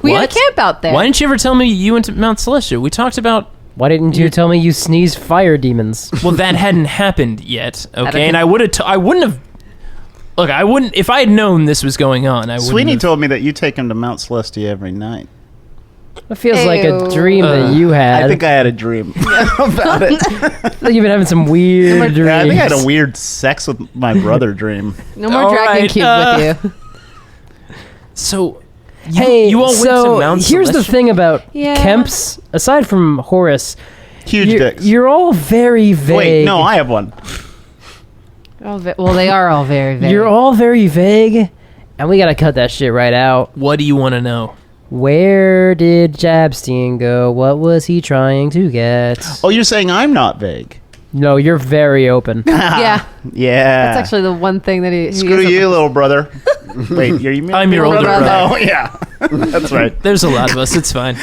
We What? had a camp out there. Why didn't you ever tell me you went to Mount Celestia? We talked about. Why didn't you tell me you sneezed fire demons? Well, that hadn't happened yet. Okay, Okay. and I would have. I wouldn't have. Look, I wouldn't. If I had known this was going on, I wouldn't. Sweeney have- to me that you take him to Mount Celestia every night. It feels like a Ew. dream that you had. I think I had a dream about it. Like you've been having some weird dreams. Yeah, I think I had a weird sex with my brother dream. No more All dragon right, cube with you. So, Hey, you all went so to Mount here's the Celestia? thing about Yeah. Kemps. Aside from Horace, Huge you're, dicks. you're all very vague. Wait, no, I have one. Well, they are all very, very. You're all very vague, and we gotta cut that shit right out. What do you want to know? Where did Jabstein go? What was he trying to get? Oh, you're saying I'm not vague? No, you're very open. Yeah, Yeah. that's actually the one thing that he. Screw you, little brother. Wait, you're you? I'm your older brother. Oh, yeah. That's right. There's a lot of us. It's fine.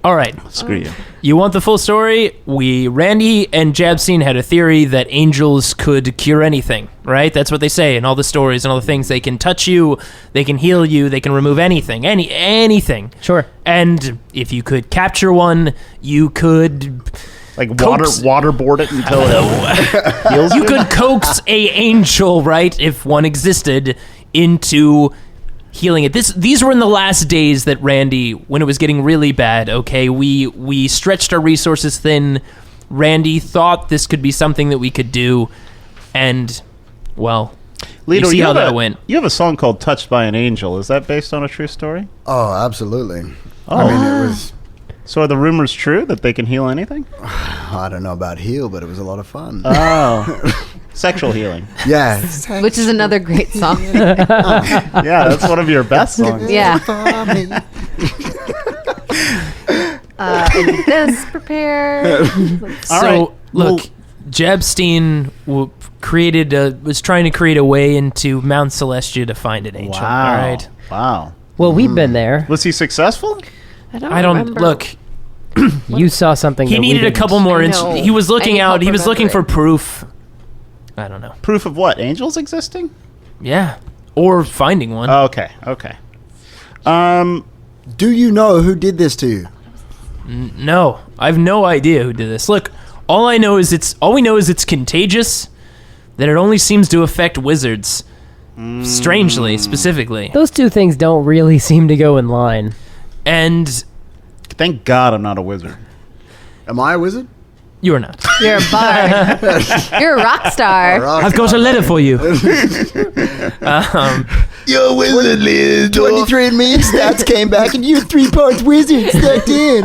All right. Screw you. You want the full story? Randy and Jabstein had a theory that angels could cure anything, right? That's what they say in all the stories and all the things. They can touch you, they can heal you, they can remove anything, anything. Sure. And if you could capture one, you could Like Coax- waterboard it until it heals you could coax a angel, right, if one existed, into healing it. These were in the last days that Randy, when it was getting really bad, okay, we stretched our resources thin. Randy thought this could be something that we could do, and, well, Leodore, you see how have that a- went. You have a song called Touched by an Angel. Is that based on a true story? Oh, absolutely. Oh. I mean, it was. So are the rumors true that they can heal anything? I don't know about heal, but it was a lot of fun. Oh. Sexual healing. Yeah. Which is another great song. Yeah, that's one of your best songs. Yeah. And this prepared. So, right. look, Well- Jabstein was trying to create a way into Mount Celestia to find an angel. Wow. All right. Wow. Well, we've been there. Was he successful? I don't remember. look. You saw something. He that we needed a didn't. couple more. I know. He was looking I out. He can't was looking for remember proof. I don't know. Proof of what? Angels existing? Yeah, or finding one. Okay. Okay. Do you know who did this to you? No, I have no idea who did this. Look, all we know is it's contagious. That it only seems to affect wizards. Strangely, specifically, Those two things don't really seem to go in line. and Thank God I'm not a wizard. Am I a wizard? You are not. You're a bard. You're a rock star. I've got a letter for you. You're a wizard, Leodore. 23andMe stats came back and you're 3 parts wizard stuck in.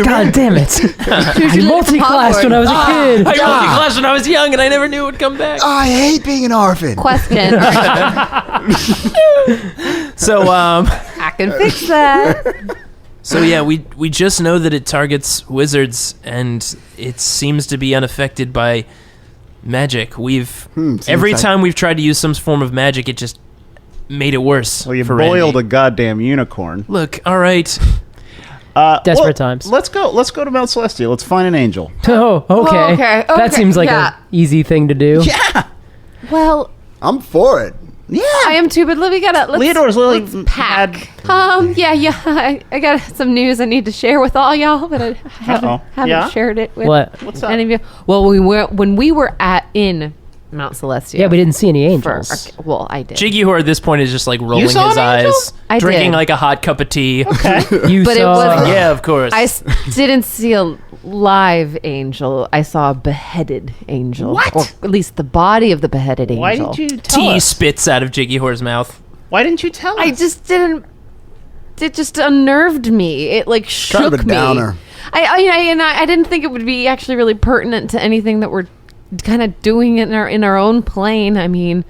God damn it. I multi-classed when I was a kid. I multi-classed when I was young and I never knew it would come back. I hate being an orphan. Question. So, I can fix that. So yeah, we just know that it targets wizards, and it seems to be unaffected by magic. Every time we've tried to use some form of magic, it just made it worse. Well, you for boiled Randy. a goddamn unicorn. Look, all right. Desperate times. Let's go to Mount Celestia. Let's find an angel. Oh, okay. Okay, That seems like yeah. an easy thing to do. Yeah. Well, I'm for it. Yeah. I am too, but let's Leodore's literally pack. I got some news I need to share with all y'all, but I haven't Yeah? shared it with What? any of you. Well, when we were in Mount Celestia. Yeah, we didn't see any angels. I did. Jiggy, who at this point is just like rolling his saw an angel? eyes, I drinking did. like a hot cup of tea. You But it saw... wasn't- Yeah, of course. Didn't see a live angel. I saw a beheaded angel. What? Or at least the body of the beheaded angel. Why didn't you tell Tea us? spits out of Jiggy Whore's mouth. Why didn't you tell us? I just didn't. It just unnerved me. It like shook Kind of a me. downer. I didn't think it would be actually really pertinent to anything that we're kind of doing in our own plane. I mean,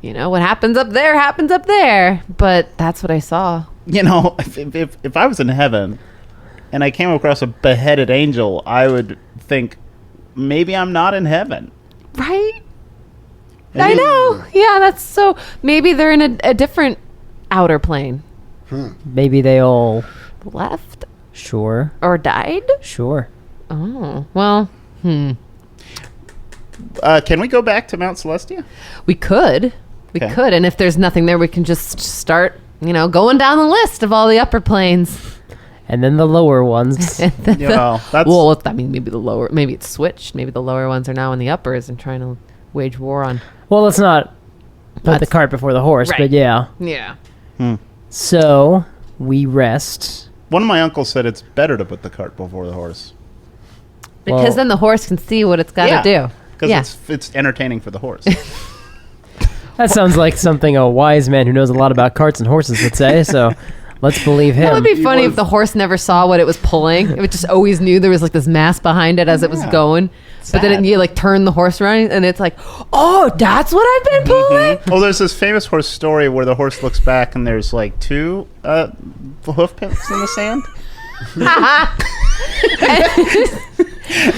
what happens up there happens up there. But that's what I saw. If I was in heaven and I came across a beheaded angel, I would think maybe I'm not in heaven. Right? I know. Yeah, that's so. Maybe they're in a different outer plane. Maybe they all... Left Sure. or died. Sure. Oh well. Can we go back to Mount Celestia? We could. Okay. And if there's nothing there, we can just start, going down the list of all the upper planes. And then the lower ones. That's Well, maybe it's switched. Maybe the lower ones are now in the uppers and trying to wage war on. Well, let's not put the That's- cart before the horse, Right. but yeah. Yeah. So, we rest. one of my uncles said it's better to put the cart before the horse Because Well- then the horse can see what it's got to do. because it's entertaining for the horse. That sounds like something a wise man who knows a lot about carts and horses would say, so let's believe That him. would be funny if the horse never saw what it was pulling. It just always knew there was like this mass behind it as it was going. But then Sad. you like turn the horse around and it's like, oh, that's what I've been pulling. Well, there's this famous horse story where the horse looks back and there's like 2 hoof prints in the sand.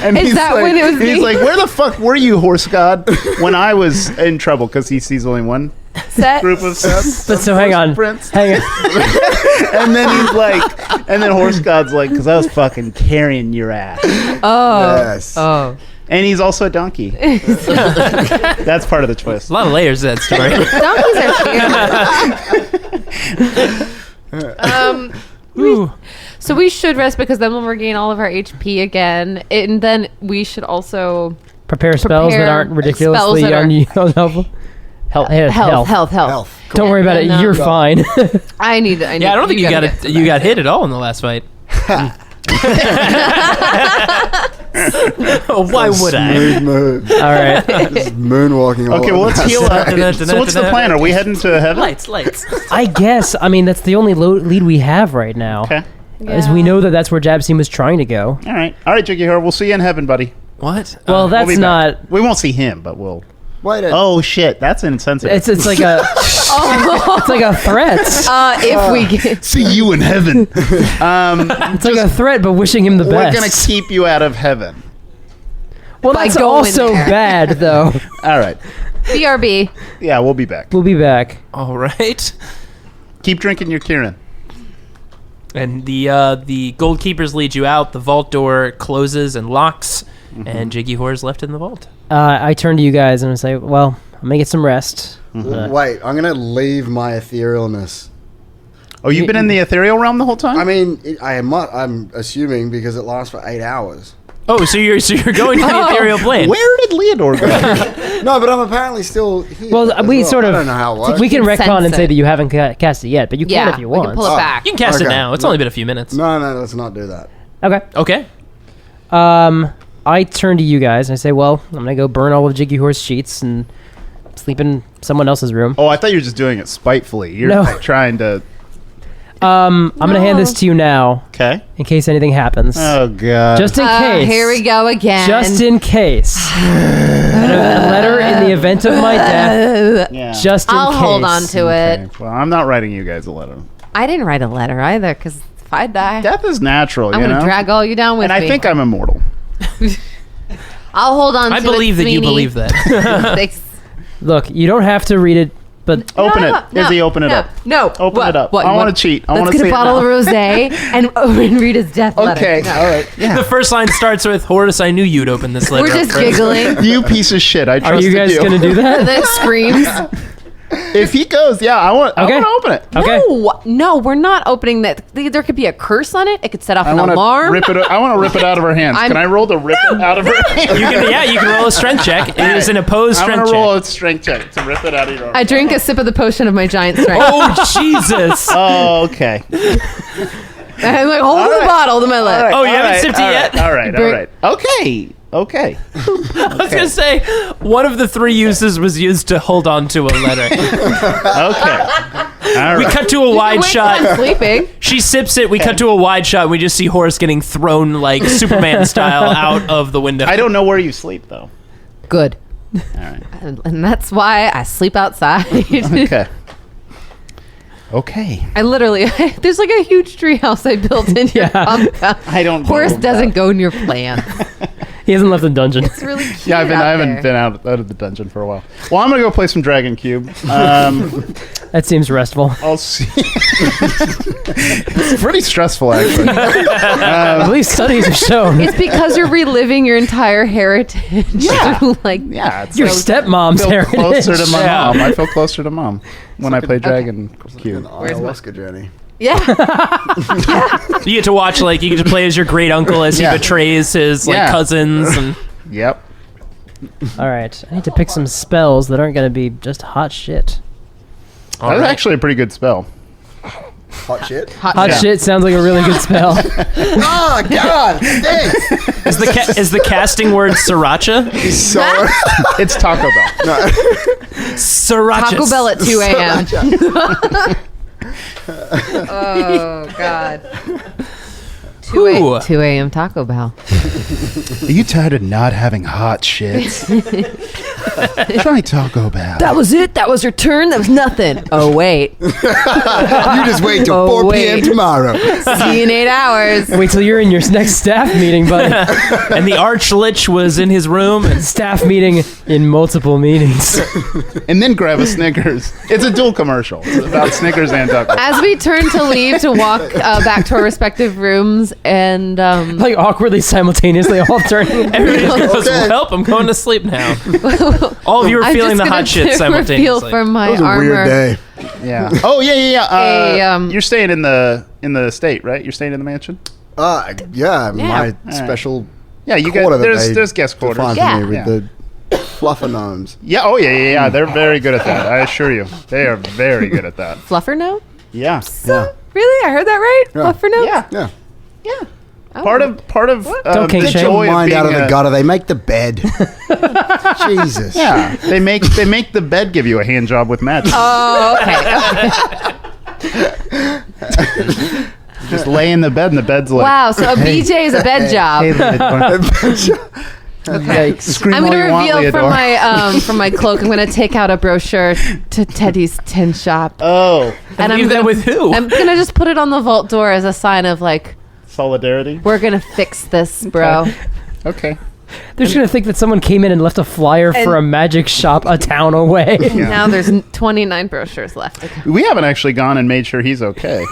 And Is that when it was he's me? like, where the fuck were you, horse god, when I was in trouble? Because he sees only one Set. group of steps. But so hang on. Prints. Hang on. And then he's like, and then horse god's like, because I was fucking carrying your ass. Oh. Yes. Oh. And he's also a donkey. That's part of the twist. A lot of layers to that story. Donkeys are cute. Ooh. So we should rest because then we'll regain all of our HP again. And then we should also Prepare spells that Prepare aren't ridiculously spells that are- unhelpful. Health. health. Don't worry about it. And, You're fine. I need. Yeah, I don't think you got hit at all in the last fight. Why would I? Smooth move. All right. Just moonwalking all Okay, well, over let's that heal up. side. So what's the plan? Are we heading to heaven? Lights. I guess. I mean, that's the only lead we have right now. Okay. As we know that's where Jabstein was trying to go. All right, Jiggy Horror. We'll see you in heaven, buddy. What? Well, We'll that's be not. back. We won't see him, but we'll. Wait a Oh shit, that's insensitive. It's like a. It's like a threat. If we get. see you in heaven. It's like a threat, but wishing him the We're best. gonna keep you out of heaven. Well, by that's going also there. bad, though. All right. BRB. Yeah, we'll be back. We'll be back. All right. Keep drinking your Kieran. And the gold keepers lead you out. The vault door closes and locks, and Jiggy Whore is left in the vault. I turn to you guys and I say, well, I'm going to get some rest. Wait, I'm gonna leave my etherealness. Oh, you've been in the ethereal realm the whole time? I mean, I'm assuming because it lasts for 8 hours. Oh, so you're going to the ethereal plane. Where did Leodore go? No, but I'm apparently still here. Well, as we sort of. I don't know how it works. We can Sense retcon and say it. that you haven't cast it yet, but you can if you we want. can pull it back. You can cast it Okay. now. It's only been a few minutes. No, let's not do that. Okay. Okay. I turn to you guys and I say, well, I'm going to go burn all of Jiggy Horse sheets and sleep in someone else's room. Oh, I thought you were just doing it spitefully. You're No. trying to... I'm going to hand this to you now Okay. in case anything happens. Oh, God. Just in case. Here we go again. Just in case. And a letter in the event of my death. Yeah. Just in I'll case. hold on to Okay. it. Well, I'm not writing you guys a letter. I didn't write a letter either, because if I die, Death is natural, I'm you going know? to drag all you down with and me. I think I'm immortal. I'll hold on to I it, believe that you Sweeney. believe that. Thanks. Look, you don't have to read it, but Open it. Izzy, open it up. No. Open What? it up. What? I want What? to cheat. I Let's want to get see a bottle of rosé and read his death letter. Okay. No. All right. Yeah. The first line starts with, Horace, I knew you'd open this letter. We're up just first." giggling. You piece of shit. I are trusted you guys going to do that? Then it screams. If he goes, yeah, I want to open it. Okay. No, we're not opening that. There could be a curse on it. It could set off I an want to alarm. rip it. I want to rip it out of her hands. I'm- Can I roll to rip it out of her hands? You can roll a strength check. It is an opposed I'm strength gonna roll check. a strength check to rip it out of your. I drink a sip of the potion of my giant strength. Oh, Jesus. Oh, okay. And I'm like, hold the bottle to my lip. Oh, you haven't sipped it yet? All right. Bring- Okay. Okay. I was going to say, one of the three uses was used to hold on to a letter. Okay. All We right. cut to a wide Wait, shot. I'm sleeping. She sips it. We cut to a wide shot. We just see Horace getting thrown like Superman style out of the window. I don't know where you sleep though. Good. All right. And that's why I sleep outside. Okay. Okay. I literally, there's like a huge treehouse I built in your compound. I don't. Horace know doesn't that. go in your plan. He hasn't left the dungeon. It's really cute. Yeah, I haven't there. been out of the dungeon for a while. Well, I'm gonna go play some Dragon Cube. That seems restful. I'll see. It's pretty stressful, actually. At least studies have shown. It's because you're reliving your entire heritage. Yeah. through, like, Yeah, it's Your like, stopmom's I feel heritage. closer to my Yeah. mom. I feel closer to mom when I play Dragon An Cube. ayahuasca journey. yeah. You get to watch, like, you get to play as your great uncle as he Yeah. betrays his, like, Yeah. cousins. And Yep. All right. I need to pick some spells that aren't going to be just hot shit. That's actually a pretty good spell. Hot shit. Hot Yeah. shit sounds like a really good spell. Oh God! Thanks. is the casting word sriracha? So It's Taco Bell. Sriracha. Taco Bell at 2 a.m. Oh, God. Ooh. 2 a.m. Taco Bell. Are you tired of not having hot shits? Try Taco Bell. That was it? That was your turn? That was nothing. Oh, wait. you just wait till Oh, 4 p.m. wait. tomorrow. See you in 8 hours. Wait till you're in your next staff meeting, buddy. And the Archlich was in his room. And Staff meeting in multiple meetings. And then grab a Snickers. It's a dual commercial. It's about Snickers and Taco Bell. As we turn to leave to walk back to our respective rooms, and Like awkwardly simultaneously all turning. everybody goes, Okay. well, I'm going to sleep now. All of you are I'm feeling just the gonna hot shit reveal simultaneously. from my It was a armor. weird day. Yeah. Oh yeah. A, You're staying in the state, right? You're staying in the mansion. Yeah, my Alright. special Yeah, you quarter got that there's guest quarters. defined Yeah. for me with Yeah. the fluffer gnomes. Yeah. Oh yeah. They're very good at that. I assure you, they are very good at that. Fluffer note? Yeah. Yeah. Really? I heard that right? Yeah. Fluffer note? Yeah. Yeah. Oh. Part of Don't kink the shame. joy Your mind of out of being the a- gutter. They make the bed. Jesus. Yeah, they make the bed give you a hand job with magic. Oh, okay. Just lay in the bed and the bed's like, Wow, so a BJ is a bed job. hey, Leodore. Scream I'm all gonna you want, reveal from Leodore. from my cloak. I'm gonna take out a brochure to Teddy's tin shop, Oh, and Leave that with who? I'm gonna just put it on the vault door as a sign of like, solidarity. we're gonna fix this, bro. Okay. They're just going to think that someone came in and left a flyer for a magic shop a town away. Yeah. Now there's 29 brochures left. We haven't actually gone and made sure he's okay.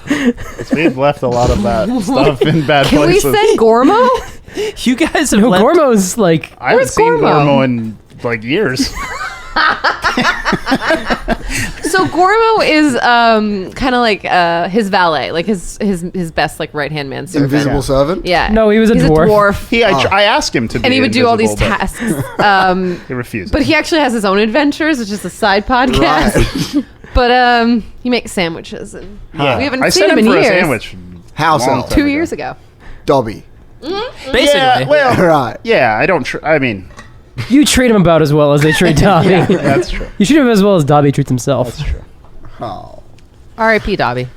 'Cause we've left a lot of that stuff in bad Can places. we send Gormo? You guys have No, left. Gormo's like, I haven't Where's seen Gormo? Gormo in like years. So Gormo is kind of like his valet, like his best like right hand man servant. Invisible servant. Yeah. No, he was a He's dwarf. I asked him to be And he would do all these invisible, tasks. He refused. But he actually has his own adventures, which is a side podcast. Right. But he makes sandwiches, and yeah. we haven't I seen sent him in for years. a sandwich House long elf. time 2 ago. years ago. Dobby. Basically. Yeah, well, Right. yeah, I don't. I mean, You treat him about as well as they treat Dobby. that's true. You treat him as well as Dobby treats himself. That's true. Oh. R.I.P. Dobby.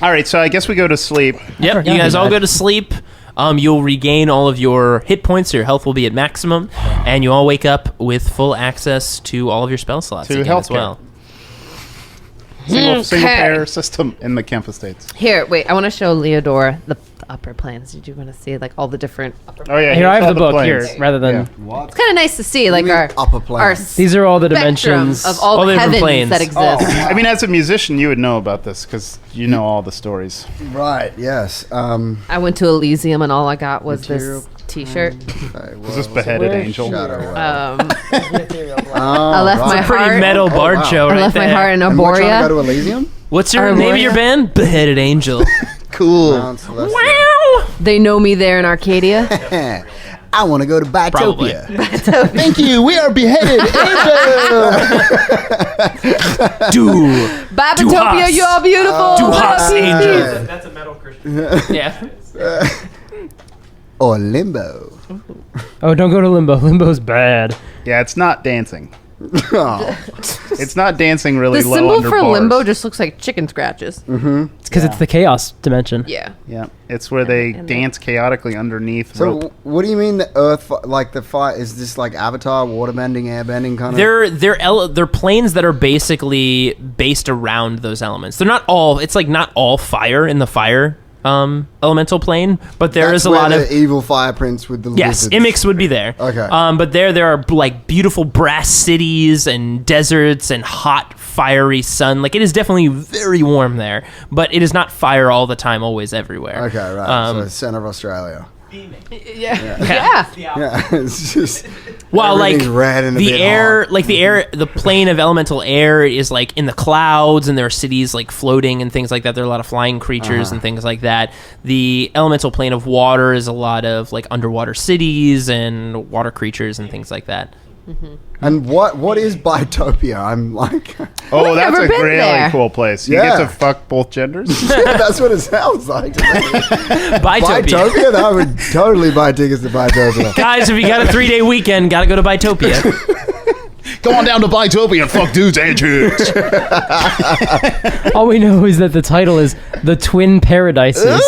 All right, so I guess we go to sleep. Yep, forgot you guys about all that. go to sleep. You'll regain all of your hit points, so your health will be at maximum, and you all wake up with full access to all of your spell slots To again as healthcare. well. Single Okay. payer system in the Kemp Estates. Here, wait. I want to show Leodore the upper planes. Did you want to see like all the different upper Oh yeah, Here, I here's have all the book planes. here, rather than... Yeah. What? It's kind of nice to see like mean our upper planes? our These are all the spectrum dimensions. of all All the the different heavens planes. that exist. I mean, as a musician, you would know about this because you know all the stories. Right, yes. I went to Elysium and all I got was Material this T-shirt. Is this beheaded where- angel? Shadow. I left my Pretty heart. metal bard wow. show I right left my there. heart in And we're trying to Arborea. go to Elysium? What's your Arborea? name of your band? Beheaded Angel. Cool. Mount Celestial. Wow! They know me there in Arcadia. I want to go to Probably. Bitopia. Thank you. We are beheaded angel. Do Babitopia, Duhas. you're beautiful. Duhas Angel. That's a metal Christian. Yeah. Or Limbo. Oh, don't go to Limbo. Limbo's bad. Yeah, it's not dancing. Oh. It's not dancing really The low symbol under for bars. limbo just looks like chicken scratches. It's because it's the chaos dimension. Yeah. Yeah, it's where they And dance chaotically underneath So, rope. what do you mean the Earth, like the fire, is this like Avatar, waterbending, airbending kind of? They're planes that are basically based around those elements. They're not all. It's like not all fire in the fire elemental plane, but there That's is a where lot the of. evil fire prince with the Yes, lizards. Imix would be there. Okay. But there are like beautiful brass cities and deserts and hot, fiery sun. Like it is definitely very warm there, but it is not fire all the time, always everywhere. Okay, right. So, Um, center of Australia. Yeah. Yeah, it's just. Well, like everything's red and a the bit air, hot. like the air, the plane of elemental air is like in the clouds, and there are cities like floating and things like that. There are a lot of flying creatures and things like that. The elemental plane of water is a lot of like underwater cities and water creatures and things like that. And what is Bitopia? I'm like, Oh, We've that's never a been really there. cool place. You Yeah. get to fuck both genders. that's what it sounds like to me. Bitopia. Bitopia? That would totally buy tickets to Bitopia. Guys, if you got a 3-day weekend, gotta go to Bitopia. Go on down to Bitopia and fuck dudes and chicks. All we know is that the title is The Twin Paradises.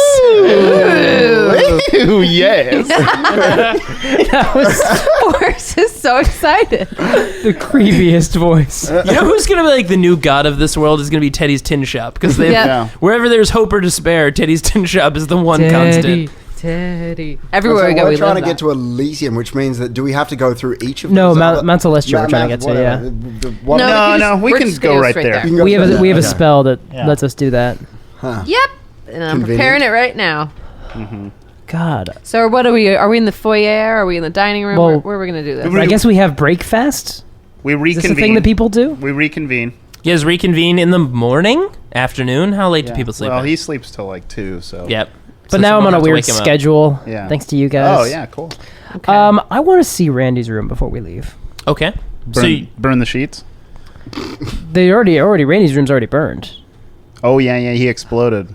Ooh, yes. That was Horace is so excited. the creepiest voice. You know who's gonna be like the new god of this world is gonna be Teddy's Tin Shop because they Yeah. Yeah. wherever there's hope or despair, Teddy's Tin Shop is the one constant. Teddy. Everywhere we So go, we're we trying live to get to Elysium, which means that do we have to go through each of No, those Mount, other- Mount Celestial we're Mount- trying to get to, whatever. yeah. What- No, No, we no, we we're can just go gonna right straight there. You can go We have straight a there. spell that Yeah. lets us do that. Yep. And I'm Convenient. preparing it right now. God. So what are we? Are we in the foyer? Are we in the dining room? Well, where are we going to do this? we- I guess we have breakfast. We Is reconvene. this a thing that people do? We reconvene. You guys reconvene in the morning, afternoon. How late do people sleep? Well, at? he sleeps till like 2, so. Yep. But So now I'm someone on a have to weird wake him up. schedule. Yeah. Thanks to you guys. Oh, yeah, cool. Okay. I want to see Randy's room before we leave. Okay. So Burn, burn the sheets. They already Randy's room's already burned. Oh, yeah, he exploded.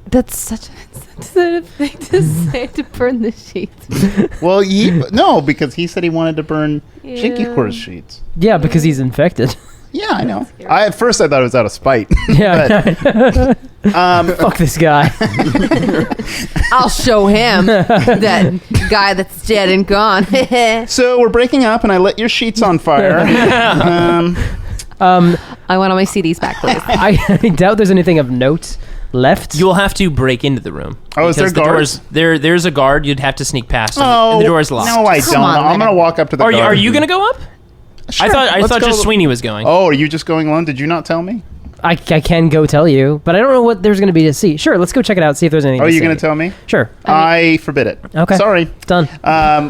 That's such a sensitive thing to say, to burn the sheets. Well, no, because he said he wanted to burn Chinky Yeah. Horse sheets. Yeah, because he's infected. Yeah, I know. At first I thought it was out of spite. Yeah. Fuck this guy. I'll show him that guy that's dead and gone. So we're breaking up, and I lit your sheets on fire. I want all my CDs back, please. I doubt there's anything of note left. you will have to break into the room. Oh, is there Because the guards? there's a guard. You'd have to sneak past him, and the door is locked. No, I Come don't. on, I'm Leonard. going to walk up to the Are guard. you gonna go up? Sure, I let's thought go. just Sweeney was going. Oh, are you just going alone? Did you not tell me? I can go tell you, but I don't know what there's going to be to see. Sure, let's go check it out, see if there's anything Oh, to you're see. going to tell me? Sure. I forbid it. Okay. Sorry. Done.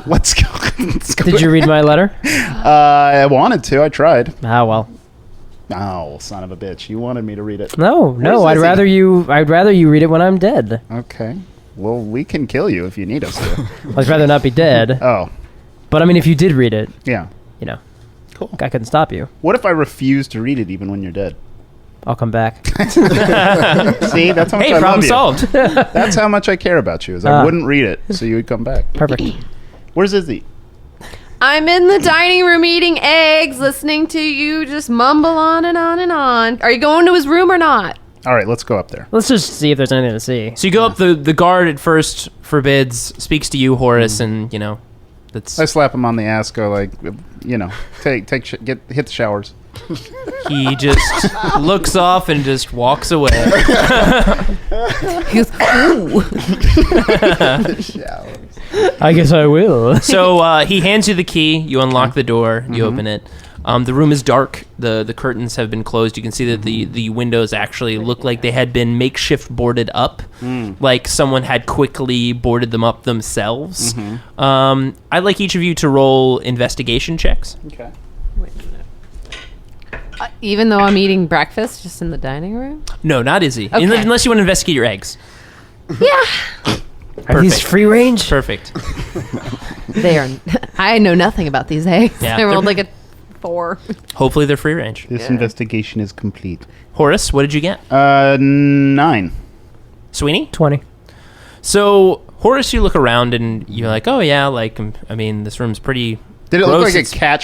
Let's go. Let's go. Did you read my letter? I wanted to. I tried. Ah, well. Oh, son of a bitch! You wanted me to read it. No. Where's I'd Izzy? rather you read it when I'm dead. Okay. Well, we can kill you if you need us to. I'd rather not be dead. Oh, But I mean, if you did read it, yeah. you know, Cool. I couldn't stop you. What if I refuse to read it even when you're dead? I'll come back. See, that's how much Hey, I problem love you. solved. That's how much I care about you. Is I wouldn't read it, so you would come back. Perfect. Where's Izzy? I'm in the dining room eating eggs, listening to you just mumble on and on and on. Are you going to his room or not? All right, let's go up there. Let's just see if there's anything to see. So you go up. The guard at first forbids, speaks to you, Horace, and that's I slap him on the ass. Go like, hit the showers. he just looks off and just walks away. He goes, ooh. I guess I will. So he hands you the key. You unlock the door. You open it. The room is dark. The curtains have been closed. You can see that the windows actually look like they had been makeshift boarded up, like someone had quickly boarded them up themselves. I'd like each of you to roll investigation checks. Okay. Wait a minute. Even though I'm eating breakfast just in the dining room? No, not Izzy. Okay. Unless you want to investigate your eggs. Yeah. Are these Perfect. free range? Perfect. They are. I know nothing about these eggs. Yeah, I rolled they're- like a 4. Hopefully they're free range. This investigation is complete. Horace, what did you get? 9. Sweeney? 20. So, Horace, you look around and you're like, oh yeah, this room's pretty... Did it gross. look like It's- it caught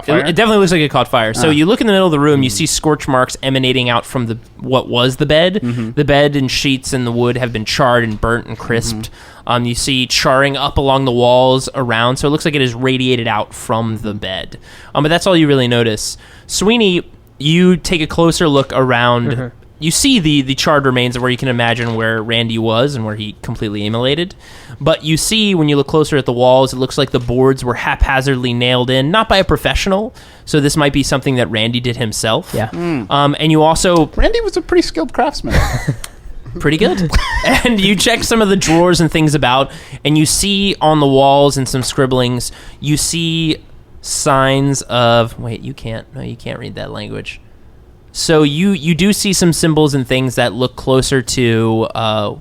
fire? It definitely looks like it caught fire. So you look in the middle of the room, you see scorch marks emanating out from what was the bed. The bed and sheets and the wood have been charred and burnt and crisped. You see charring up along the walls around, so it looks like it is radiated out from the bed. But that's all you really notice. Sweeney, you take a closer look around. You see the charred remains of where you can imagine where Randy was and where he completely immolated. But you see, when you look closer at the walls, it looks like the boards were haphazardly nailed in, not by a professional. So this might be something that Randy did himself. Yeah. And you also... Randy was a pretty skilled craftsman. Pretty good. And you check some of the drawers and things about, and you see on the walls and some scribblings, you see signs of... Wait, you can't read that language. So you do see some symbols and things that look closer to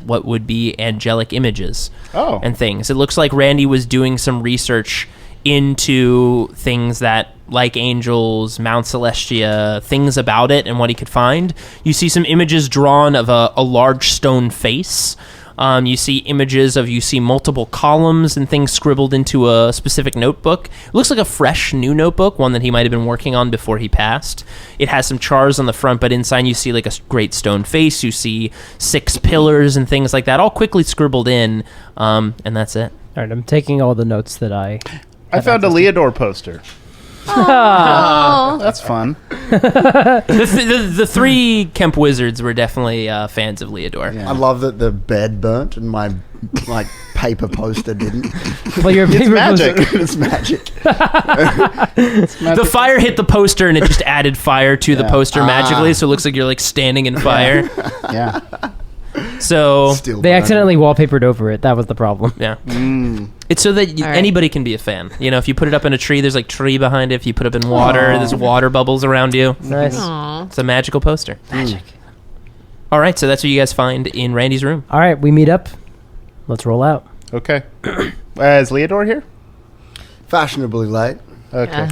what would be angelic images and things. It looks like Randy was doing some research into things that, like angels, Mount Celestia, things about it and what he could find. You see some images drawn of a large stone face. You see multiple columns and things scribbled into a specific notebook. It looks like a fresh new notebook, one that he might have been working on before he passed. It has some chars on the front, but inside you see like a great stone face. You see 6 pillars and things like that, all quickly scribbled in, and that's it. All right, I'm taking all the notes that I found a Leodore poster. Oh. That's fun. The 3 Kemp wizards were definitely fans of Leodore. Yeah. I love that the bed burnt and my paper poster didn't. Well, your It's paper magic. It's magic. The fire hit the poster and it just added fire to the poster magically, so it looks like you're like standing in fire. Yeah. So Still They burning. accidentally wallpapered over it. That was the problem. yeah, it's so that All right. anybody can be a fan. If you put it up in a tree, there's like tree behind it. If you put it up in water, there's water bubbles around you. Nice. Aw. It's a magical poster. Magic. All right, so that's what you guys find in Randy's room. All right, we meet up. Let's roll out. Okay. Is Leodore here? Fashionably late. Okay.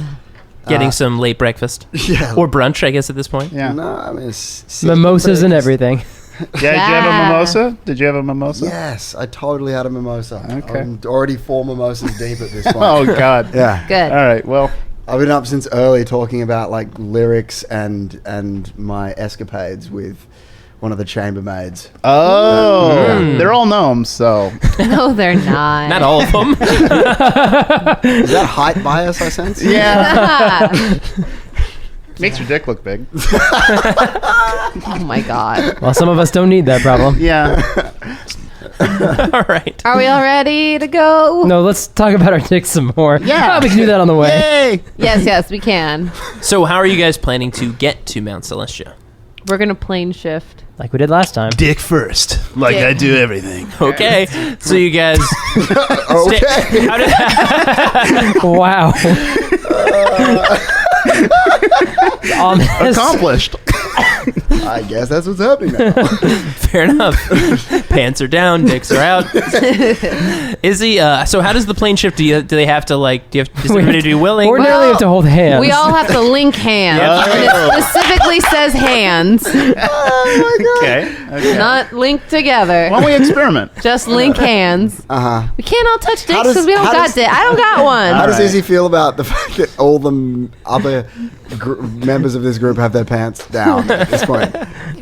Getting some late breakfast Yeah. or brunch, I guess at this point. Yeah. No, I mean, it's Mimosas and everything. Yeah, did you have a mimosa? Did you have a mimosa? Yes, I totally had a mimosa. Okay. I'm already 4 mimosas deep at this point. Oh, God. Yeah. Good. All right, well, I've been up since early talking about lyrics and my escapades with one of the chambermaids. they're all gnomes, so. No, they're not. Not all of them. Is that height bias I sense? Yeah. Makes your dick look big. Oh my god. Well, some of us don't need that problem. Yeah. All right. Are we all ready to go? No, let's talk about our dicks some more. Yeah. We can do that on the way. Yay! Yes, we can. So how are you guys planning to get to Mount Celestia? We're gonna plane shift. Like we did last time. Dick first. Like Dick. I do everything. Okay. So you guys... Okay. How did Wow. Ominous. Accomplished. I guess that's what's happening now. Fair enough. Pants are down, dicks are out. Izzy, so how does the plane shift? Do they have to is everybody be willing? Ordinarily, you have to hold hands. We all have to link hands. And it specifically says hands. Okay. Not linked together. Why don't we experiment? Just link hands. We can't all touch dicks because we don't how got does- dick. I don't got one. How does Izzy feel about the fact that all the other members of this group have their pants down at this point?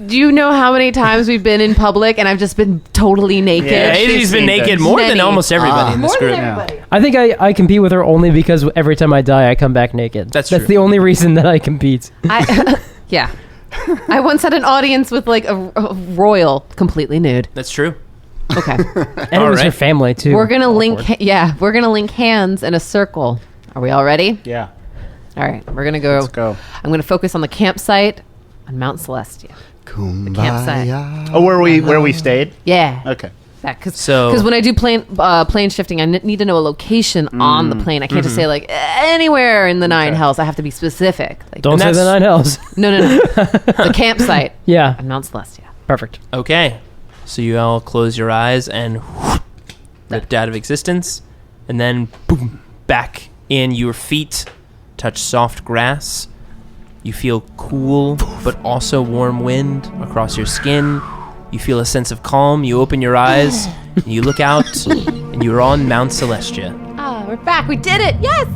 Do you know how many times we've been in public and I've just been totally naked? Yeah, Izzy's been seen naked this. more than Many. almost everybody in this More group. than everybody. I think I compete with her only because every time I die, I come back naked. That's true. the only reason that I compete. Yeah. I once had an audience with like a royal completely nude. That's true. Okay. And it was her right. family, too. We're going to link we're going to link hands in a circle. Are we all ready? Yeah. All right. We're going to go. Let's go. I'm going to focus on the campsite on Mount Celestia. Kumbaya. Oh, where we stayed? Yeah. Okay. Because when I do plane shifting, I need to know a location on the plane. I can't just say like anywhere in the Nine Hells. I have to be specific. Like, Don't say the Nine Hells. No. The campsite Yeah. on Mount Celestia. Perfect. Okay. So you all close your eyes and ripped out of existence. And then boom, back in. Your feet touch soft grass. You feel cool but also warm wind across your skin. You feel a sense of calm. You open your eyes. And you look out and you're on Mount Celestia. Ah, we're back. We did it. Yes.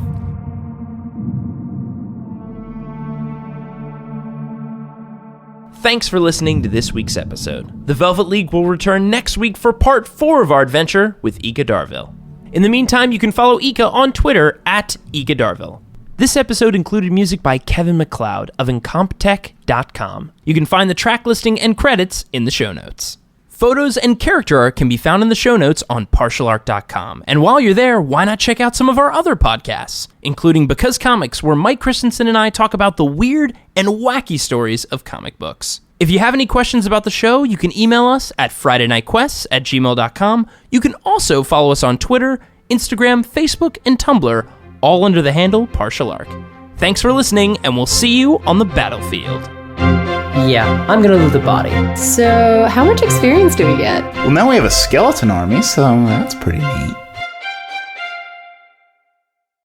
Thanks for listening to this week's episode. The Velvet League will return next week for part 4 of our adventure with Eke Darville. In the meantime, you can follow Eka on Twitter at Eke Darville. This episode included music by Kevin MacLeod of Incompetech.com. You can find the track listing and credits in the show notes. Photos and character art can be found in the show notes on partialart.com. And while you're there, why not check out some of our other podcasts, including Because Comics, where Mike Christensen and I talk about the weird and wacky stories of comic books. If you have any questions about the show, you can email us at FridayNightQuests@gmail.com. You can also follow us on Twitter, Instagram, Facebook, and Tumblr, all under the handle Partial Arc. Thanks for listening, and we'll see you on the battlefield. Yeah, I'm gonna loot the body. So, how much experience do we get? Well, now we have a skeleton army, so that's pretty neat.